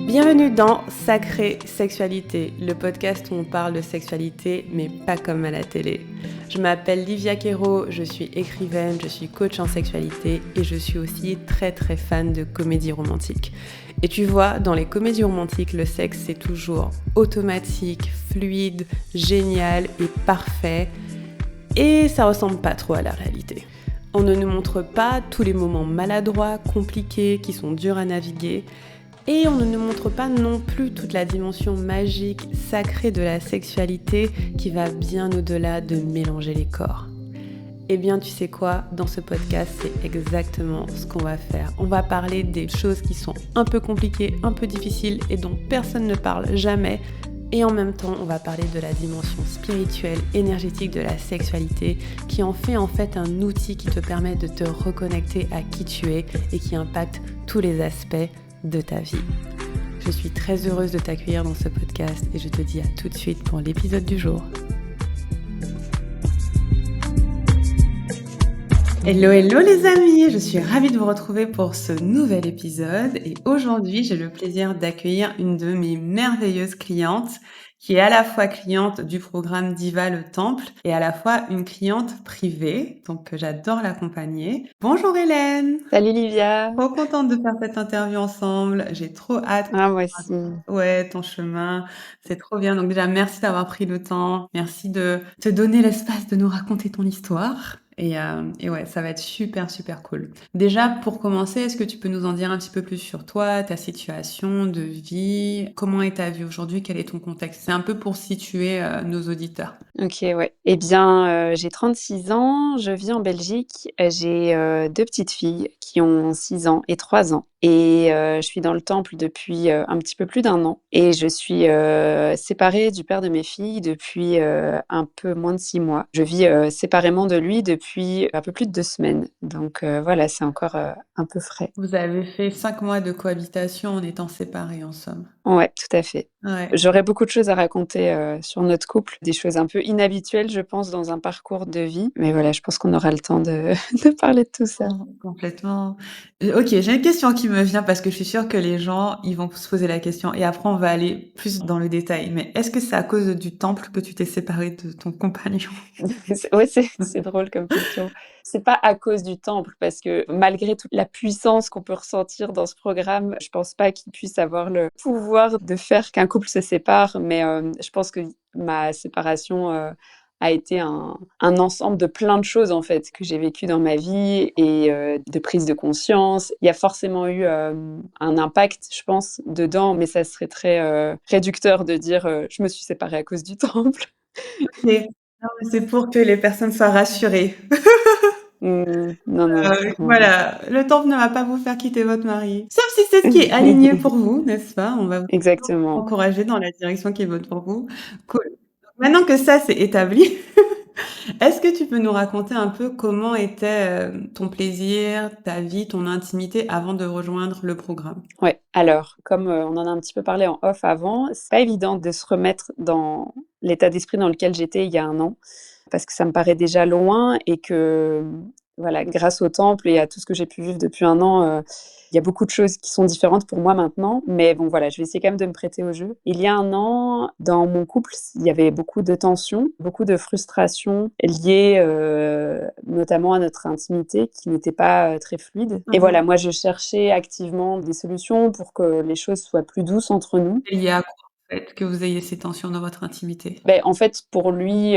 Bienvenue dans Sacrée Sexualité, le podcast où on parle de sexualité, mais pas comme à la télé. Je m'appelle Livia Quero, je suis écrivaine, je suis coach en sexualité et je suis aussi très fan de comédie romantique. Et tu vois, dans les comédies romantiques, le sexe c'est toujours automatique, fluide, génial et parfait. Et ça ressemble pas trop à la réalité. On ne nous montre pas tous les moments maladroits, compliqués, qui sont durs à naviguer. Et on ne nous montre pas non plus toute la dimension magique, sacrée de la sexualité qui va bien au-delà de mélanger les corps. Eh bien, tu sais quoi, dans ce podcast, c'est exactement ce qu'on va faire. On va parler des choses qui sont un peu compliquées, un peu difficiles et dont personne ne parle jamais. Et en même temps, on va parler de la dimension spirituelle, énergétique de la sexualité qui en fait un outil qui te permet de te reconnecter à qui tu es et qui impacte tous les aspects de ta vie. Je suis très heureuse de t'accueillir dans ce podcast et je te dis à tout de suite pour l'épisode du jour. Hello les amis, je suis ravie de vous retrouver pour ce nouvel épisode et aujourd'hui j'ai le plaisir d'accueillir une de mes merveilleuses clientes qui est à la fois cliente du programme Diva le Temple et à la fois une cliente privée, donc j'adore l'accompagner. Bonjour Hélène! Salut Livia. Trop contente de faire cette interview ensemble, j'ai trop hâte Ah, moi aussi. ouais, ton chemin, c'est trop bien. Donc déjà, merci d'avoir pris le temps, merci de te donner l'espace de nous raconter ton histoire. Et ouais, ça va être super cool. Déjà, pour commencer, est-ce que tu peux nous en dire un petit peu plus sur toi, ta situation de vie? Comment est ta vie aujourd'hui? Quel est ton contexte? C'est un peu pour situer nos auditeurs. Ok, ouais. Eh bien, j'ai 36 ans, je vis en Belgique. J'ai deux petites filles qui ont 6 ans et 3 ans. Et je suis dans le temple depuis un petit peu plus d'1 an. Et je suis séparée du père de mes filles depuis un peu moins de 6 mois. Je vis séparément de lui depuis un peu plus de 2 semaines. Donc voilà, c'est encore un peu frais. Vous avez fait 5 mois de cohabitation en étant séparés, en somme. Ouais, tout à fait. Ouais. J'aurais beaucoup de choses à raconter sur notre couple, des choses un peu inhabituelles, je pense, dans un parcours de vie. Mais voilà, je pense qu'on aura le temps de, de parler de tout ça. Complètement. Ok, j'ai une question qui me vient parce que je suis sûre que les gens, ils vont se poser la question et après on va aller plus dans le détail. Mais est-ce que c'est à cause du temple que tu t'es séparée de ton compagnon? Ouais, c'est drôle comme question. C'est pas à cause du temple, parce que malgré toute la puissance qu'on peut ressentir dans ce programme, je pense pas qu'il puisse avoir le pouvoir de faire qu'un couple se sépare. Mais je pense que ma séparation a été un ensemble de plein de choses en fait que j'ai vécues dans ma vie et de prise de conscience. Il y a forcément eu un impact, je pense, dedans, mais ça serait très réducteur de dire je me suis séparée à cause du temple. Ok. Non, mais c'est pour que les personnes soient rassurées. Non, non, clairement pas. Voilà, le temple ne va pas vous faire quitter votre mari. Sauf si c'est ce qui est aligné pour vous, n'est-ce pas? On va vous Exactement. encourager dans la direction qui est bonne pour vous. Cool. Maintenant que ça c'est établi, est-ce que tu peux nous raconter un peu comment était ton plaisir, ta vie, ton intimité avant de rejoindre le programme? Ouais, alors, comme on en a un petit peu parlé en off avant, c'est pas évident de se remettre dans l'état d'esprit dans lequel j'étais il y a 1 an, parce que ça me paraît déjà loin et que, voilà, grâce au temple et à tout ce que j'ai pu vivre depuis 1 an, il y a beaucoup de choses qui sont différentes pour moi maintenant. Mais bon, voilà, je vais essayer quand même de me prêter au jeu. Il y a 1 an, dans mon couple, il y avait beaucoup de tensions, beaucoup de frustrations liées, notamment à notre intimité qui n'était pas, très fluide. Et voilà, moi je cherchais activement des solutions pour que les choses soient plus douces entre nous. C'est lié à quoi en fait, que vous ayez ces tensions dans votre intimité? Beh, en fait, pour lui,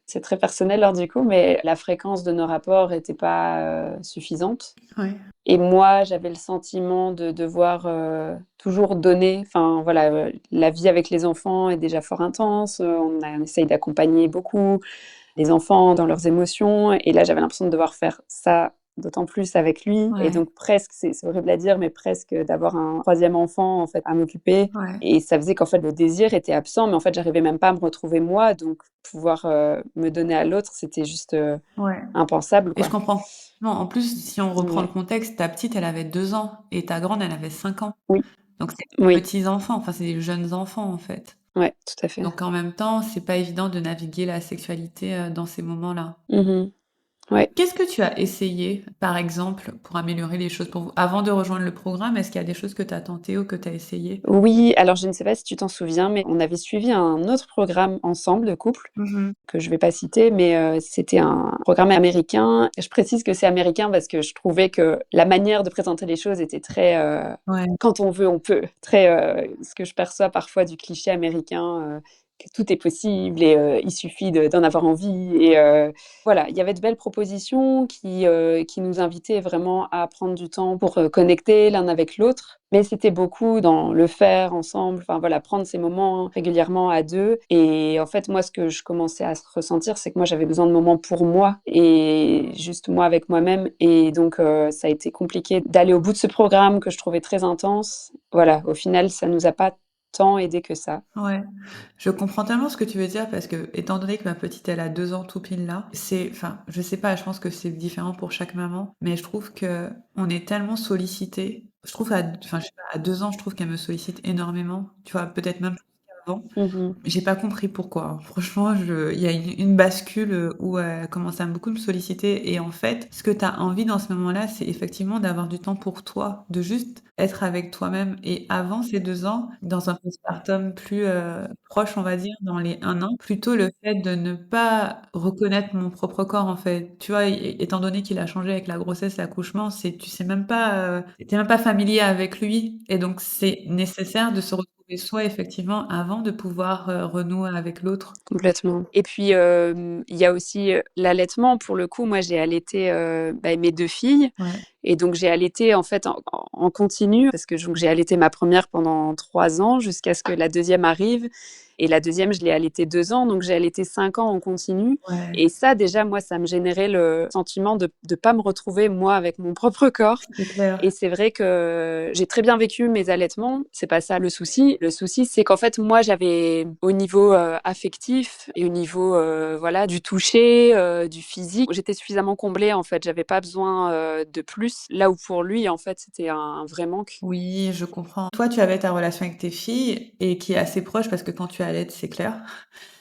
c'est très personnel, alors du coup, mais la fréquence de nos rapports était pas, suffisante. Ouais. Et moi, j'avais le sentiment de devoir, toujours donner. Enfin voilà, la vie avec les enfants est déjà fort intense, on essaye d'accompagner beaucoup les enfants dans leurs émotions et là, j'avais l'impression de devoir faire ça d'autant plus avec lui et Ouais. donc presque, c'est horrible à dire, mais presque d'avoir un 3e enfant, en fait, à m'occuper Ouais. et ça faisait qu'en fait, le désir était absent, mais en fait, j'arrivais même pas à me retrouver moi, donc pouvoir, me donner à l'autre, c'était juste, Ouais. impensable, Et je quoi. comprends. Non, en plus, si on reprend le Ouais. contexte, ta petite, elle avait 2 ans et ta grande, elle avait 5 ans. Oui, Donc c'est des oui. petits enfants, enfin c'est des jeunes enfants en fait. Ouais, tout à fait. Donc en même temps, c'est pas évident de naviguer la sexualité, dans ces moments-là. Mmh. Ouais. Qu'est-ce que tu as essayé, par exemple, pour améliorer les choses pour vous? Avant de rejoindre le programme, est-ce qu'il y a des choses que tu as tentées ou que tu as essayé? Oui, alors je ne sais pas si tu t'en souviens, mais on avait suivi un autre programme ensemble de couple, Mmh. que je vais pas citer, mais c'était un programme américain. Je précise que c'est américain parce que je trouvais que la manière de présenter les choses était très, Ouais, quand on veut, on peut. Très, ce que je perçois parfois du cliché américain, que tout est possible et il suffit d'en avoir envie et voilà, il y avait de belles propositions qui nous invitaient vraiment à prendre du temps pour, connecter l'un avec l'autre. Mais c'était beaucoup dans le faire ensemble, enfin voilà, prendre ces moments régulièrement à 2 et en fait, moi, ce que je commençais à ressentir, c'est que moi, j'avais besoin de moments pour moi et juste moi avec moi-même et donc ça a été compliqué d'aller au bout de ce programme que je trouvais très intense. Voilà, au final, ça nous a pas tant aidé que ça. ouais. Je comprends tellement ce que tu veux dire parce que, étant donné que ma petite, elle a 2 ans tout pile là, enfin, je sais pas, je pense que c'est différent pour chaque maman, mais je trouve que on est tellement sollicité. Je trouve enfin, je sais pas, à 2 ans, je trouve qu'elle me sollicite énormément, tu vois? Peut-être même plus qu'avant. Mmh. J'ai pas compris pourquoi, hein. Franchement, il y a une bascule, où elle commence à beaucoup me solliciter et en fait, ce que tu as envie dans ce moment-là, c'est effectivement d'avoir du temps pour toi, de juste être avec toi-même et avant ces 2 ans, dans un postpartum plus, proche, on va dire, dans les 1 an, plutôt le fait de ne pas reconnaître mon propre corps, en fait. Tu vois? Étant donné qu'il a changé avec la grossesse, l'accouchement, tu sais même pas, tu même pas familier avec lui et donc c'est nécessaire de se retrouver soi effectivement avant de pouvoir, renouer avec l'autre. Complètement et puis, il y a aussi, l'allaitement. Pour le coup, moi, j'ai allaité, bah, mes 2 filles Ouais, et donc j'ai allaité, en fait, en continu parce que donc j'ai allaité ma première pendant 3 ans jusqu'à ce que la deuxième arrive et la deuxième je l'ai allaitée 2 ans, donc j'ai allaité 5 ans en continu ouais, et ça, déjà, moi, ça me générait le sentiment de pas me retrouver, moi, avec mon propre corps c'est clair. et c'est vrai que j'ai très bien vécu mes allaitements, c'est pas ça le souci. Le souci, c'est qu'en fait, moi, j'avais au niveau, affectif et au niveau, voilà, du toucher, du physique, j'étais suffisamment comblée, en fait. J'avais pas besoin, de plus. Là où pour lui, en fait, c'était un vrai manque. Oui, je comprends. Toi, tu avais ta relation avec tes filles et qui est assez proche parce que quand tu allaites, c'est clair.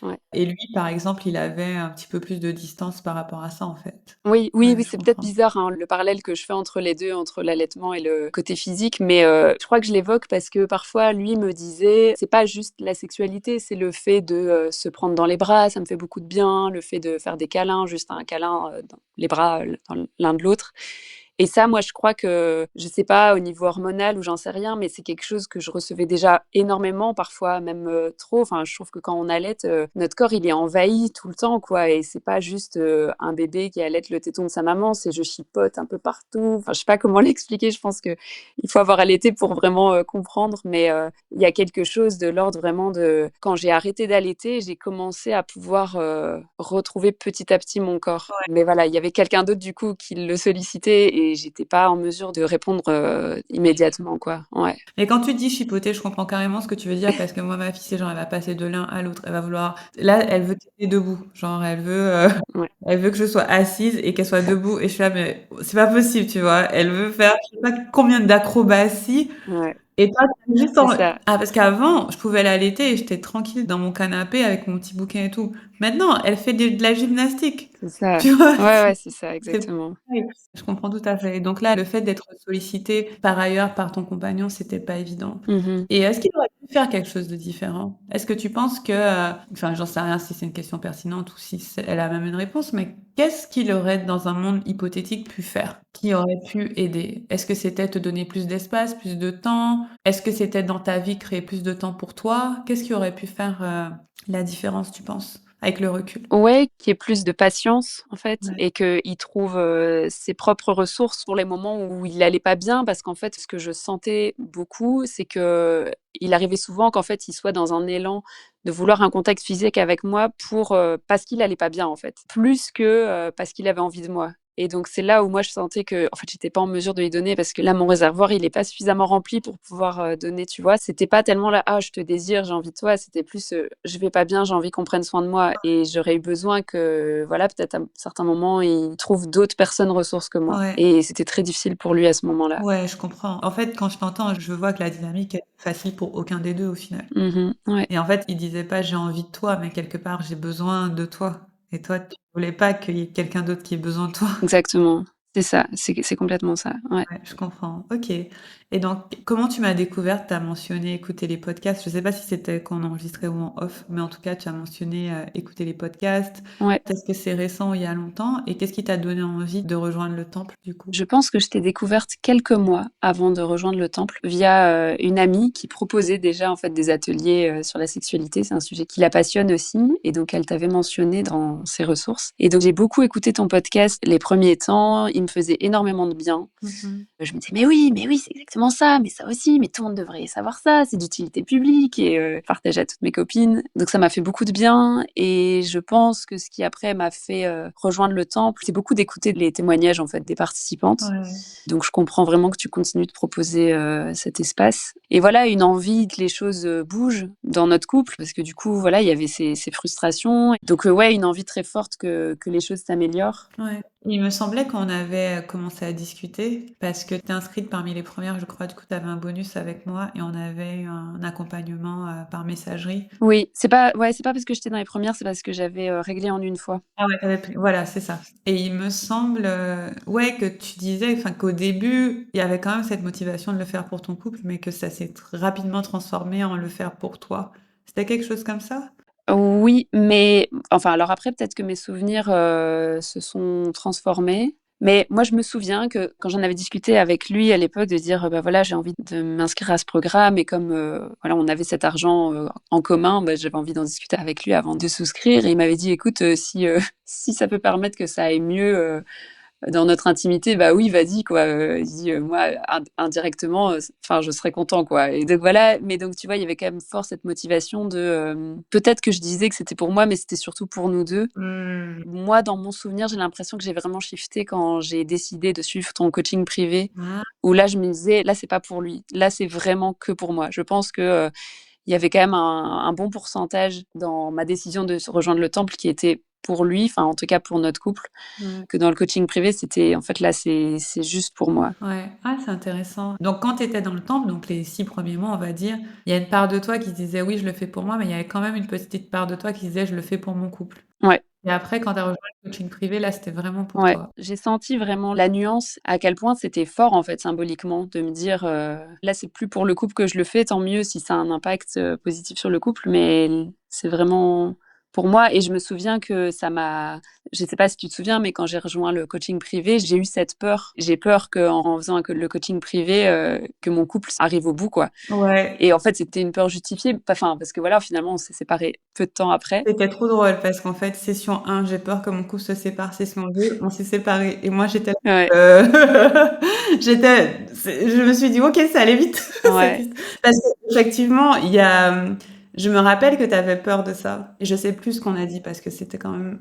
Ouais. Et lui, par exemple, il avait un petit peu plus de distance par rapport à ça, en fait. Oui, oui, Ouais, oui, je c'est peut-être comprends. bizarre, hein, le parallèle que je fais entre les 2, entre l'allaitement et le côté physique, mais je crois que je l'évoque parce que parfois lui me disait: «C'est pas juste la sexualité, c'est le fait de, se prendre dans les bras, ça me fait beaucoup de bien, le fait de faire des câlins, juste un câlin, dans les bras, dans l'un de l'autre» et ça, moi, je crois que, je sais pas, au niveau hormonal ou j'en sais rien, mais c'est quelque chose que je recevais déjà énormément, parfois même, trop. Enfin, je trouve que quand on allaite, notre corps, il est envahi tout le temps, quoi et c'est pas juste, un bébé qui allaite le téton de sa maman, c'est je chipote un peu partout. Enfin, je sais pas comment l'expliquer, je pense qu'il faut avoir allaité pour vraiment, comprendre, mais il y a quelque chose de l'ordre vraiment de quand j'ai arrêté d'allaiter, j'ai commencé à pouvoir, retrouver petit à petit mon corps. Mais voilà, il y avait quelqu'un d'autre du coup qui le sollicitait et j'étais pas en mesure de répondre, immédiatement quoi. Ouais. Et quand tu dis chipoter, je comprends carrément ce que tu veux dire parce que moi, ma fille, c'est genre, elle va passer de l'un à l'autre. Elle va vouloir là, elle veut téter debout. Genre, Ouais, elle veut que je sois assise et qu'elle soit debout et je suis là: «Mais c'est pas possible», tu vois? Elle veut faire je sais pas combien d'acrobaties. ouais, Et toi, tu juste c'est ça, parce qu'avant, je pouvais l'allaiter et j'étais tranquille dans mon canapé avec mon petit bouquin et tout. Maintenant, elle fait de la gymnastique, c'est ça. tu vois? Ouais, ouais, c'est ça, C'est exactement. pareil. Je comprends tout à fait. Et donc là, le fait d'être sollicité par ailleurs par ton compagnon, c'était pas évident. Mmh. Et est-ce qu'il aurait pu faire quelque chose de différent? Est-ce que tu penses que, enfin, j'en sais rien si c'est une question pertinente ou si elle a même une réponse, mais qu'est-ce qu'il aurait, dans un monde hypothétique, pu faire? Qui aurait pu aider? Est-ce que c'était te donner plus d'espace, plus de temps? Est-ce que c'était dans ta vie créer plus de temps pour toi? Qu'est-ce qui aurait pu faire, la différence, tu penses, avec le recul? Ouais, qu'il y ait plus de patience, en fait Ouais. et qu'il trouve, ses propres ressources pour les moments où il allait pas bien. Parce qu'en fait, ce que je sentais beaucoup, c'est qu'il arrivait souvent qu'en fait, il soit dans un élan de vouloir un contact physique avec moi pour, parce qu'il allait pas bien, en fait. Plus que, parce qu'il avait envie de moi Et donc c'est là où moi je sentais que, en fait, j'étais pas en mesure de lui donner parce que là, mon réservoir, il est pas suffisamment rempli pour pouvoir, donner, tu vois? C'était pas tellement là: «Ah, je te désire, j'ai envie de toi», c'était plus, «Je vais pas bien, j'ai envie qu'on prenne soin de moi» et j'aurais eu besoin que, voilà, peut-être à certains moments, il trouve d'autres personnes ressources que moi Ouais. et c'était très difficile pour lui à ce moment-là. Ouais, je comprends. En fait, quand je t'entends, je vois que la dynamique est facile pour aucun des 2 au final. Ouais, Et en fait, il disait pas: «J'ai envie de toi», mais quelque part: «J'ai besoin de toi». Et toi, tu voulais pas qu'il y ait quelqu'un d'autre qui ait besoin de toi. exactement. C'est ça, c'est complètement ça, ouais. Ouais, je comprends. OK. Et donc, comment tu m'as découverte? Tu as mentionné écouter les podcasts. Je sais pas si c'était qu'on enregistrait ou en off, mais en tout cas, tu as mentionné, écouter les podcasts. Ouais. Est-ce que c'est récent ou il y a longtemps? Et qu'est-ce qui t'a donné envie de rejoindre le temple, du coup? Je pense que je t'ai découverte quelques mois avant de rejoindre le temple via, une amie qui proposait déjà, en fait, des ateliers, sur la sexualité. C'est un sujet qui la passionne aussi et donc elle t'avait mentionné dans ses ressources et donc j'ai beaucoup écouté ton podcast les premiers temps. Il me faisait énormément de bien. Mmh. Je me disais: mais oui, c'est exactement ça, mais ça aussi, mais tout le monde devrait savoir ça, c'est d'utilité publique» et partageais à toutes mes copines. Donc ça m'a fait beaucoup de bien et je pense que ce qui après m'a fait, rejoindre le temple, c'est beaucoup d'écouter les témoignages, en fait, des participantes. Ouais. Donc je comprends vraiment que tu continues de proposer, cet espace et voilà, une envie que les choses, bougent dans notre couple parce que du coup, voilà, il y avait ces frustrations. Donc ouais, une envie très forte que les choses s'améliorent. Ouais. Il me semblait qu'on avait, commencé à discuter parce que tu es inscrite parmi les premières, je crois. Du coup, tu avais un bonus avec moi et on avait eu un accompagnement, par messagerie. Oui, c'est pas parce que j'étais dans les premières, c'est parce que j'avais, réglé en une fois. Ah ouais, tu avais pris voilà, c'est ça. Et il me semble, ouais, que tu disais, enfin, qu'au début, il y avait quand même cette motivation de le faire pour ton couple, mais que ça s'est rapidement transformé en le faire pour toi. C'était quelque chose comme ça? Oui, mais enfin, alors après, peut-être que mes souvenirs, se sont transformés. Mais moi, je me souviens que quand j'en avais discuté avec lui à l'époque, de dire: «Bah, voilà, j'ai envie de m'inscrire à ce programme» et comme, voilà, on avait cet argent, en commun, bah, j'avais envie d'en discuter avec lui avant de souscrire et il m'avait dit: «Écoute, si, si ça peut permettre que ça aille mieux, dans notre intimité, bah oui, vas-y quoi, il dit, «Moi indirectement, enfin je serais content quoi» et donc voilà, mais donc tu vois, il y avait quand même fort cette motivation de, peut-être que je disais que c'était pour moi, mais c'était surtout pour nous 2. Mmh. Moi, dans mon souvenir, j'ai l'impression que j'ai vraiment shifté quand j'ai décidé de suivre ton coaching privé, Ah, où là, je me disais: «Là, c'est pas pour lui, là, c'est vraiment que pour moi». Je pense que, il y avait quand même un bon pourcentage dans ma décision de rejoindre le temple qui était pour lui, enfin en tout cas pour notre couple, ouais. que dans le coaching privé, c'était en fait là, c'est juste pour moi. Ouais. Ah, c'est intéressant. Donc quand tu étais dans le temple, donc les 6 premiers mois, on va dire, il y a une part de toi qui se disait: «Oui, je le fais pour moi», mais il y avait quand même une petite part de toi qui disait: «Je le fais pour mon couple». Ouais, Et après, quand tu as rejoint le coaching privé, là, c'était vraiment pour ouais. toi. J'ai senti vraiment la nuance, à quel point c'était fort en fait symboliquement de me dire, là, c'est plus pour le couple que je le fais, tant mieux si ça a un impact, positif sur le couple, mais c'est vraiment pour moi et je me souviens que ça m'a je sais pas si tu te souviens, mais quand j'ai rejoint le coaching privé, j'ai eu cette peur. J'ai peur qu'en faisant le coaching privé, que mon couple arrive au bout, quoi. Ouais. Et en fait, c'était une peur justifiée, enfin, parce que voilà, finalement, on s'est séparés peu de temps après. C'était trop drôle parce qu'en fait, session 1, j'ai peur que mon couple se sépare. Session 2, on s'est séparés et moi j'étais Ouais, là, je me suis dit: «OK, ça allait vite cette ouais, hist» parce qu'effectivement, il y a, je me rappelle que tu avais peur de ça et je sais plus ce qu'on a dit parce que c'était quand même,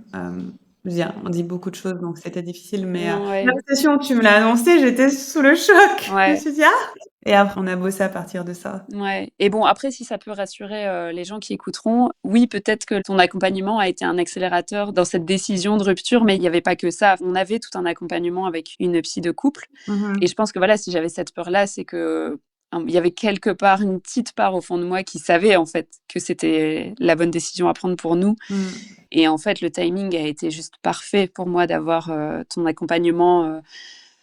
je veux dire, on dit beaucoup de choses donc c'était difficile mais, la ouais, session où tu me l'as annoncé, j'étais sous le choc. Je me ouais. suis dit: «Ah!» et après on a bossé à partir de ça. Ouais et bon, après, si ça peut rassurer, les gens qui écouteront, oui, peut-être que ton accompagnement a été un accélérateur dans cette décision de rupture, mais il y avait pas que ça. On avait tout un accompagnement avec une psy de couple Mmh et mh. je pense que, voilà, si j'avais cette peur-là, c'est que, il y avait quelque part, une petite part au fond de moi qui savait, en fait, que c'était la bonne décision à prendre pour nous Mmh. et en fait, le timing a été juste parfait pour moi d'avoir, ton accompagnement,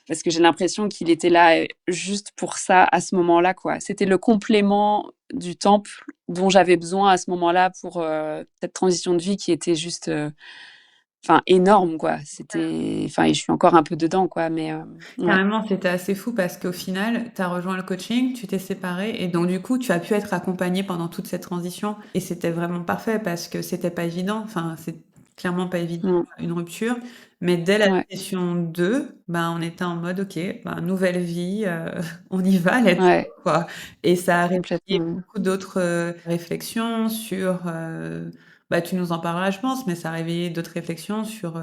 parce que j'ai l'impression qu'il était là, juste pour ça, à ce moment-là, quoi. C'était le complément du temple dont j'avais besoin à ce moment-là pour, cette transition de vie qui était juste, enfin énorme, quoi. C'était enfin et je suis encore un peu dedans, quoi, mais ouais. Carrément, c'était assez fou parce qu'au final, tu as rejoint le coaching, tu t'es séparée et donc du coup, tu as pu être accompagnée pendant toute cette transition et c'était vraiment parfait parce que c'était pas évident, enfin, c'est clairement pas évident, Mmh, une rupture, mais dès la ouais, session 2, ben, on était en mode: «OK, ben, nouvelle vie, on y va, let's go», ouais, quoi et ça a réveillé complètement. beaucoup d'autres, réflexions sur, bah, tu nous en parleras, je pense, mais ça a réveillé d'autres réflexions sur,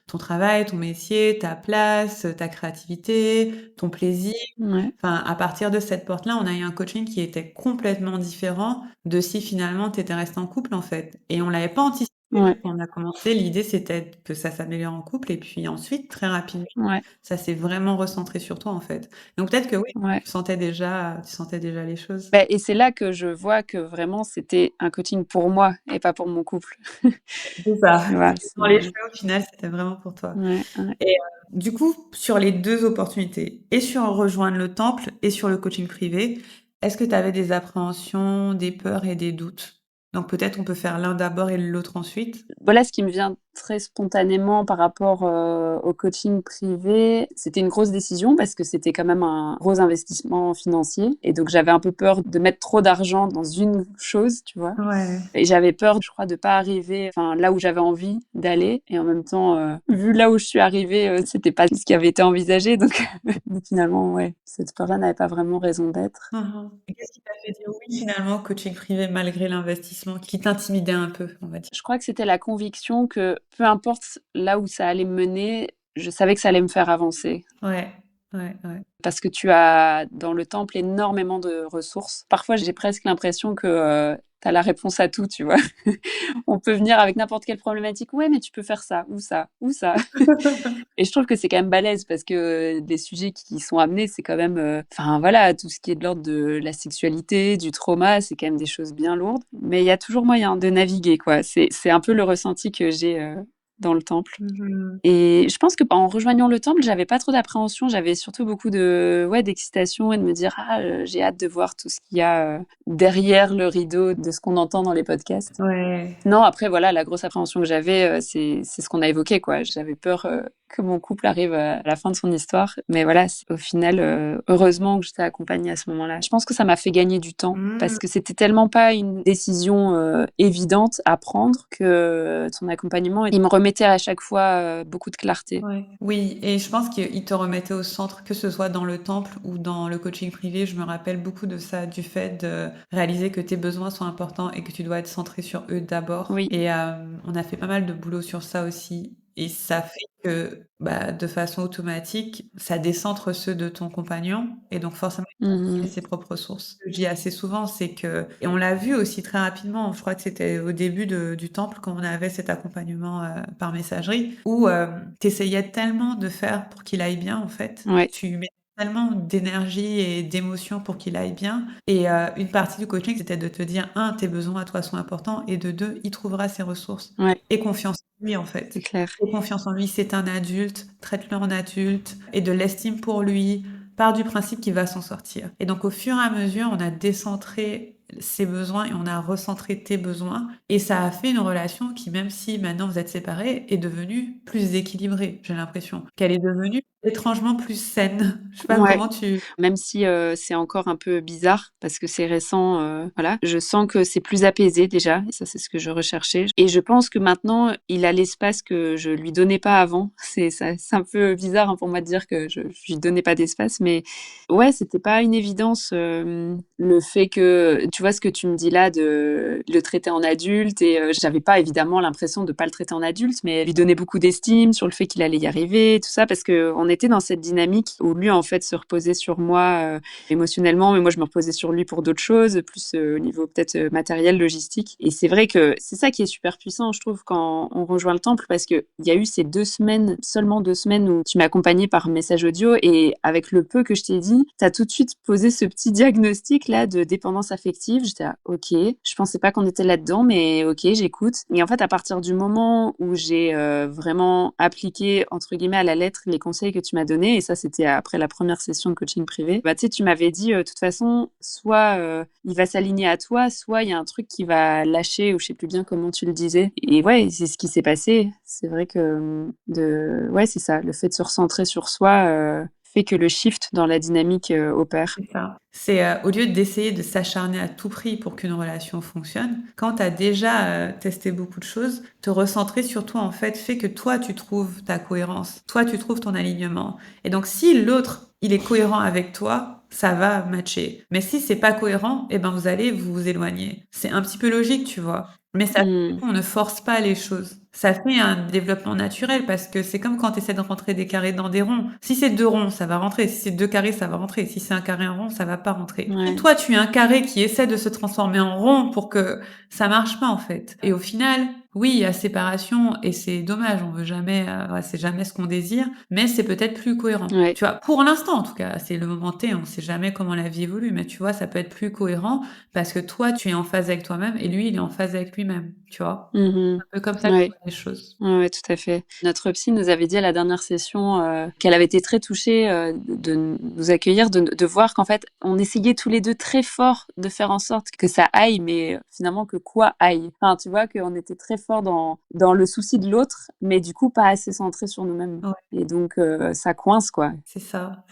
ton travail, ton métier, ta place, ta créativité, ton plaisir. Ouais, Enfin, à partir de cette porte-là, on a eu un coaching qui était complètement différent de si finalement tu étais restée en couple, en fait, et on l'avait pas anticipé ouais, quand on a commencé. L'idée, c'était que ça s'améliore en couple et puis ensuite, très rapidement, ouais, ça s'est vraiment recentré sur toi, en fait. Donc peut-être que oui, ouais. tu sentais déjà les choses. Bah et c'est là que je vois que vraiment c'était un coaching pour moi et pas pour mon couple. C'est ça. Tu vois? Dans les faits, au final, c'était vraiment pour toi. Ouais, ouais. Et du coup, sur les 2 opportunités, et sur rejoindre le temple et sur le coaching privé, est-ce que tu avais des appréhensions, des peurs et des doutes? Donc peut-être on peut faire l'un d'abord et l'autre ensuite? Voilà ce qui me vient très spontanément par rapport, au coaching privé. C'était une grosse décision parce que c'était quand même un gros investissement financier et donc j'avais un peu peur de mettre trop d'argent dans une chose, tu vois? Ouais. Et j'avais peur, je crois, de pas arriver, enfin, là où j'avais envie d'aller et en même temps, vu là où je suis arrivée, c'était pas ce qui avait été envisagé donc donc finalement, ouais, cette peur-là n'avait pas vraiment raison d'être. Mmh. Et qu'est-ce qui t'a fait dire oui finalement au coaching privé malgré l'investissement qui t'intimidait un peu, on va dire? Je crois que c'était la conviction que peu importe là où ça allait me mener, je savais que ça allait me faire avancer. Ouais, ouais, ouais. Parce que tu as dans le temple énormément de ressources. Parfois, j'ai presque l'impression que, tu as la réponse à tout, tu vois? On peut venir avec n'importe quelle problématique: «Ouais, mais tu peux faire ça ou ça ou ça». Et je trouve que c'est quand même balèze parce que les sujets qui sont amenés, c'est quand même, enfin voilà, tout ce qui est de l'ordre de la sexualité, du trauma, c'est quand même des choses bien lourdes. Mais il y a toujours moyen de naviguer, quoi. C'est un peu le ressenti que j'ai, dans le temple. Mmh mh. Et je pense que en rejoignant le temple, j'avais pas trop d'appréhension, j'avais surtout beaucoup de ouais, d'excitation et de me dire: «Ah, j'ai hâte de voir tout ce qu'il y a, derrière le rideau de ce qu'on entend dans les podcasts». Ouais. Non, après voilà, la grosse appréhension que j'avais, c'est ce qu'on a évoqué, quoi. J'avais peur, que mon couple arrive, à la fin de son histoire. Mais voilà, c au final, heureusement que j'étais accompagnée à ce moment-là. Je pense que ça m'a fait gagner du temps Mmh. parce que c'était tellement pas une décision, évidente à prendre que son accompagnement, il me remettait à chaque fois, beaucoup de clarté. Ouais. Oui, et je pense qu'il te remettait au centre, que ce soit dans le temple ou dans le coaching privé. Je me rappelle beaucoup de ça, du fait de réaliser que tes besoins sont importants et que tu dois être centré sur eux d'abord. Oui. Et on a fait pas mal de boulot sur ça aussi. Et ça fait que, bah, de façon automatique, ça décentre ceux de ton compagnon et donc forcément, il va trouver Mmh. ses propres sources. Ce que je dis assez souvent, c'est que, et on l'a vu aussi très rapidement, je crois que c'était au début du temple quand on avait cet accompagnement par messagerie, où tu essayais tellement de faire pour qu'il aille bien en fait. Ouais, Tu mets tellement d'énergie et d'émotion pour qu'il aille bien. Et une partie du coaching, c'était de te dire, un, tes besoins à toi sont importants, et de deux, il trouvera ses ressources. ouais, Et confiance en lui en c'est fait. clair. Et confiance en lui, c'est un adulte, traite-le en adulte, et de l'estime pour lui, part du principe qu'il va s'en sortir. Et donc au fur et à mesure, on a décentré ses besoins et on a recentré tes besoins. Et ça a fait une relation qui, même si maintenant vous êtes séparés, est devenue plus équilibrée, j'ai l'impression. Qu'elle est devenue étrangement plus saine. Je sais pas Ouais. comment tu... Même si, c'est encore un peu bizarre parce que c'est récent, voilà. Je sens que c'est plus apaisé déjà et ça, c'est ce que je recherchais et je pense que maintenant, il a l'espace que je lui donnais pas avant. C'est un peu bizarre, hein, pour moi de dire que je lui donnais pas d'espace, mais ouais, c'était pas une évidence, le fait que tu vois ce que tu me dis là de le traiter en adulte et j'avais pas évidemment l'impression de pas le traiter en adulte, mais lui donner beaucoup d'estime sur le fait qu'il allait y arriver, tout ça, parce qu'on était dans cette dynamique où lui, en fait, se reposait sur moi, émotionnellement, mais moi, je me reposais sur lui pour d'autres choses, plus, au niveau peut-être, matériel, logistique et c'est vrai que c'est ça qui est super puissant, je trouve, quand on rejoint le temple parce qu'il y a eu ces 2 semaines, seulement 2 semaines où tu m'as accompagnée par message audio et avec le peu que je t'ai dit, tu as tout de suite posé ce petit diagnostic-là de dépendance affective. J'étais là: «OK, je pensais pas qu'on était là-dedans, mais OK, j'écoute» et en fait, à partir du moment où j'ai, vraiment «appliqué» entre guillemets à la lettre les conseils que tu m'as donnés et ça, c'était après la première session de coaching privé, bah, tu sais, tu m'avais dit: «De toute façon, soit, il va s'aligner à toi, soit il y a un truc qui va lâcher» ou je sais plus bien comment tu le disais et ouais, c'est ce qui s'est passé. C'est vrai que, de ouais, c'est ça, le fait de se recentrer sur soi, fait que le shift dans la dynamique, opère. C'est ça. C'est, au lieu d'essayer de s'acharner à tout prix pour qu'une relation fonctionne, quand tu as déjà, testé beaucoup de choses, te recentrer sur toi, en fait, fait que toi, tu trouves ta cohérence. Toi, tu trouves ton alignement. Et donc si l'autre, il est cohérent avec toi, ça va matcher. Mais si c'est pas cohérent, eh ben, vous allez vous éloigner. C'est un petit peu logique, tu vois? Mais ça fait Mmh. qu'on ne force pas les choses. Ça fait un développement naturel parce que c'est comme quand tu essaies de rentrer des carrés dans des ronds. Si c'est 2 ronds, ça va rentrer. Si c'est 2 carrés, ça va rentrer. Si c'est un carré, un rond, ça va pas rentrer. Si Ouais. toi, tu es un carré qui essaie de se transformer en rond pour que ça marche pas, en fait. Et au final, oui, il y a séparation et c'est dommage. On veut jamais, ouais, c'est jamais ce qu'on désire, mais c'est peut-être plus cohérent. Ouais. Tu vois? Pour l'instant, en tout cas, c'est le moment T, on sait jamais comment la vie évolue, mais tu vois, ça peut être plus cohérent parce que toi, tu es en phase avec toi-même et lui, il est en phase avec lui-même, tu vois? Mmh. Un peu comme ça que je Ouais. vois les choses. Ouais, ouais, tout à fait. Notre psy nous avait dit à la dernière session, qu'elle avait été très touchée, de nous accueillir, de voir qu'en fait, on essayait tous les 2 très fort de faire en sorte que ça aille, mais finalement que quoi aille? Enfin, tu vois, qu'on était très fort dans le souci de l'autre, mais du coup pas assez centré sur nous-mêmes Ouais. et donc ça coince, quoi. C'est ça,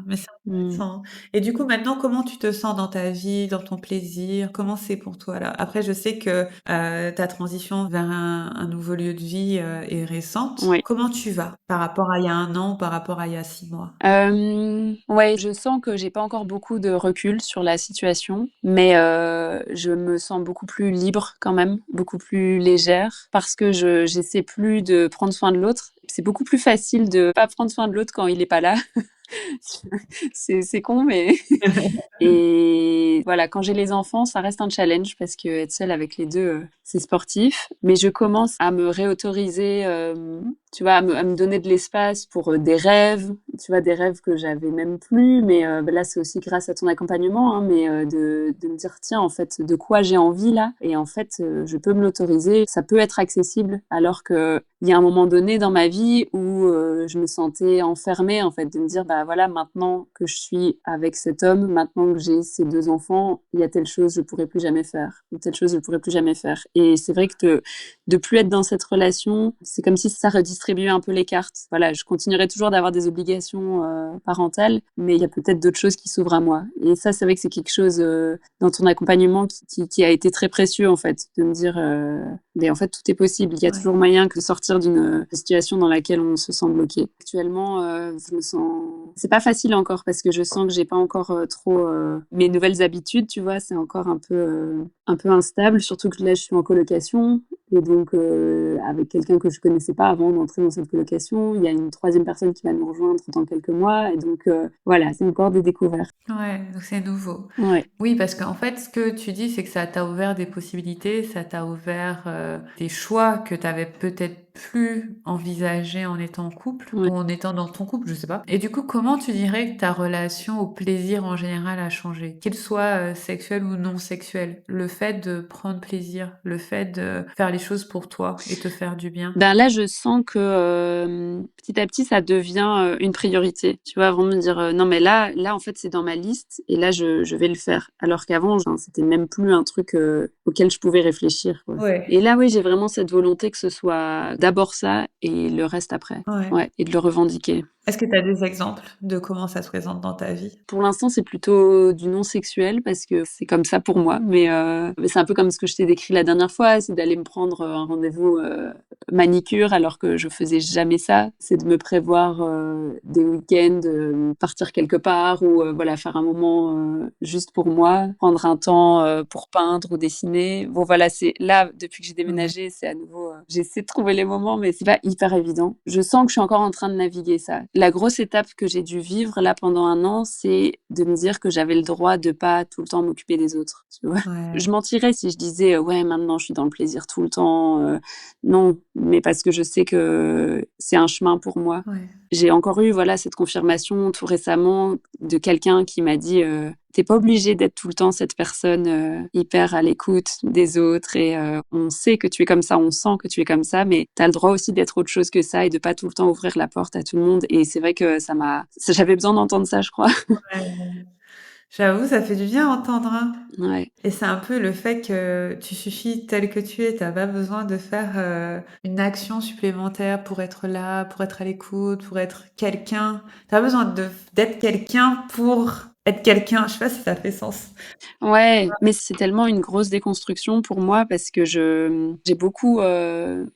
mais c'est Mmh. intéressant. Et du coup, maintenant, comment tu te sens dans ta vie, dans ton plaisir? Comment c'est pour toi, là? Après, je sais que, ta transition vers un nouveau lieu de vie, est récente. Ouais. Comment tu vas par rapport à il y a 1 an ou par rapport à il y a 6 mois? Ouais, je sens que j'ai pas encore beaucoup de recul sur la situation, mais je me sens beaucoup plus libre quand même, beaucoup plus légère parce que je j'essaie plus de prendre soin de l'autre. C'est beaucoup plus facile de pas prendre soin de l'autre quand il est pas là. C'est con, mais et voilà, quand j'ai les enfants, ça reste un challenge parce qu'être seule avec les 2, c'est sportif. Mais je commence à me réautoriser, tu vois, à me donner de l'espace pour, des rêves, tu vois, des rêves que j'avais même plus. Mais, bah, là, c'est aussi grâce à ton accompagnement, hein, mais, de me dire: «Tiens, en fait, de quoi j'ai envie là?» Et en fait, je peux me l'autoriser. Ça peut être accessible alors qu'il y a un moment donné dans ma vie où, je me sentais enfermée, en fait, de me dire: «Bah, voilà, maintenant que je suis avec cet homme, maintenant que j'ai ces 2 enfants, il y a telle chose je pourrais plus jamais faire ou telle chose je pourrais plus jamais faire». Et c'est vrai que de plus être dans cette relation, c'est comme si ça redistribuait un peu les cartes. Voilà, je continuerai toujours d'avoir des obligations, parentales, mais il y a peut-être d'autres choses qui s'ouvrent à moi. Et ça, c'est vrai que c'est quelque chose, dans ton accompagnement qui a été très précieux, en fait, de me dire, mais en fait, tout est possible. Il y a Ouais. toujours moyen que de sortir d'une situation dans laquelle on se sent bloqué. Actuellement, je me sens c'est pas facile encore parce que je sens que j'ai pas encore, trop, mes nouvelles habitudes, tu vois? C'est encore un peu instable, surtout que là, je suis en colocation et donc avec quelqu'un que je connaissais pas avant d'entrer dans cette colocation. Il y a une troisième personne qui va nous rejoindre dans quelques mois et donc voilà, c'est encore des découvertes. Ouais, donc c'est nouveau. Ouais, Oui, parce qu'en fait, ce que tu dis, c'est que ça t'a ouvert des possibilités, ça t'a ouvert, des choix que tu avais peut-être plus envisagés en étant en couple ouais. ou en étant dans ton couple, je sais pas. Et du coup, comment tu dirais que ta relation au plaisir en général a changé? Qu'il soit, sexuel ou non sexuel? Le fait de prendre plaisir, le fait de faire les choses pour toi et te faire du bien? Ben, là, je sens que, petit à petit, ça devient, une priorité. Tu vois? Vraiment me dire, «Non, mais là, en fait, c'est dans ma liste et là, je vais le faire». Alors qu'avant, enfin, c'était même plus un truc, auquel je pouvais réfléchir, quoi. Ouais, Et là, oui, j'ai vraiment cette volonté que ce soit d'abord ça et le reste après. ouais. Ouais, et de le revendiquer. Est-ce que tu as des exemples de comment ça se présente dans ta vie? Pour l'instant, c'est plutôt du non sexuel parce que c'est comme ça pour moi, mais c'est un peu comme ce que je t'ai décrit la dernière fois, c'est d'aller me prendre, un rendez-vous, manicure alors que je faisais jamais ça. C'est de me prévoir, des week-ends, partir quelque part ou, voilà, faire un moment, juste pour moi, prendre un temps, pour peindre ou dessiner. Bon voilà, c'est là, depuis que j'ai Ouais. déménagé, c'est à nouveau, j'essaie de trouver les moments, mais c'est pas hyper évident. Je sens que je suis encore en train de naviguer ça. La grosse étape que j'ai dû vivre là pendant 1 an, c'est de me dire que j'avais le droit de pas tout le temps m'occuper des autres, tu vois? Ouais, Je mentirais si je disais: «Ouais, maintenant je suis dans le plaisir tout le temps», non, mais parce que je sais que c'est un chemin pour moi. ouais. J'ai encore eu, voilà, cette confirmation tout récemment de quelqu'un qui m'a dit, «Tu pas obligé d'être tout le temps cette personne, hyper à l'écoute des autres et on sait que tu es comme ça, on sent que tu es comme ça, mais tu as le droit aussi d'être autre chose que ça et de pas tout le temps ouvrir la porte à tout le monde». Et c'est vrai que j'avais besoin d'entendre ça, je crois. Ouais. J'avoue, ça fait du bien à entendre, hein. Ouais, Et c'est un peu le fait que tu suffis tel que tu es, tu pas besoin de faire, une action supplémentaire pour être là, pour être à l'écoute, pour être quelqu'un. Tu as besoin d'être quelqu'un pour être quelqu'un, je sais pas si ça fait sens. Ouais, mais c'est tellement une grosse déconstruction pour moi parce que j'ai beaucoup,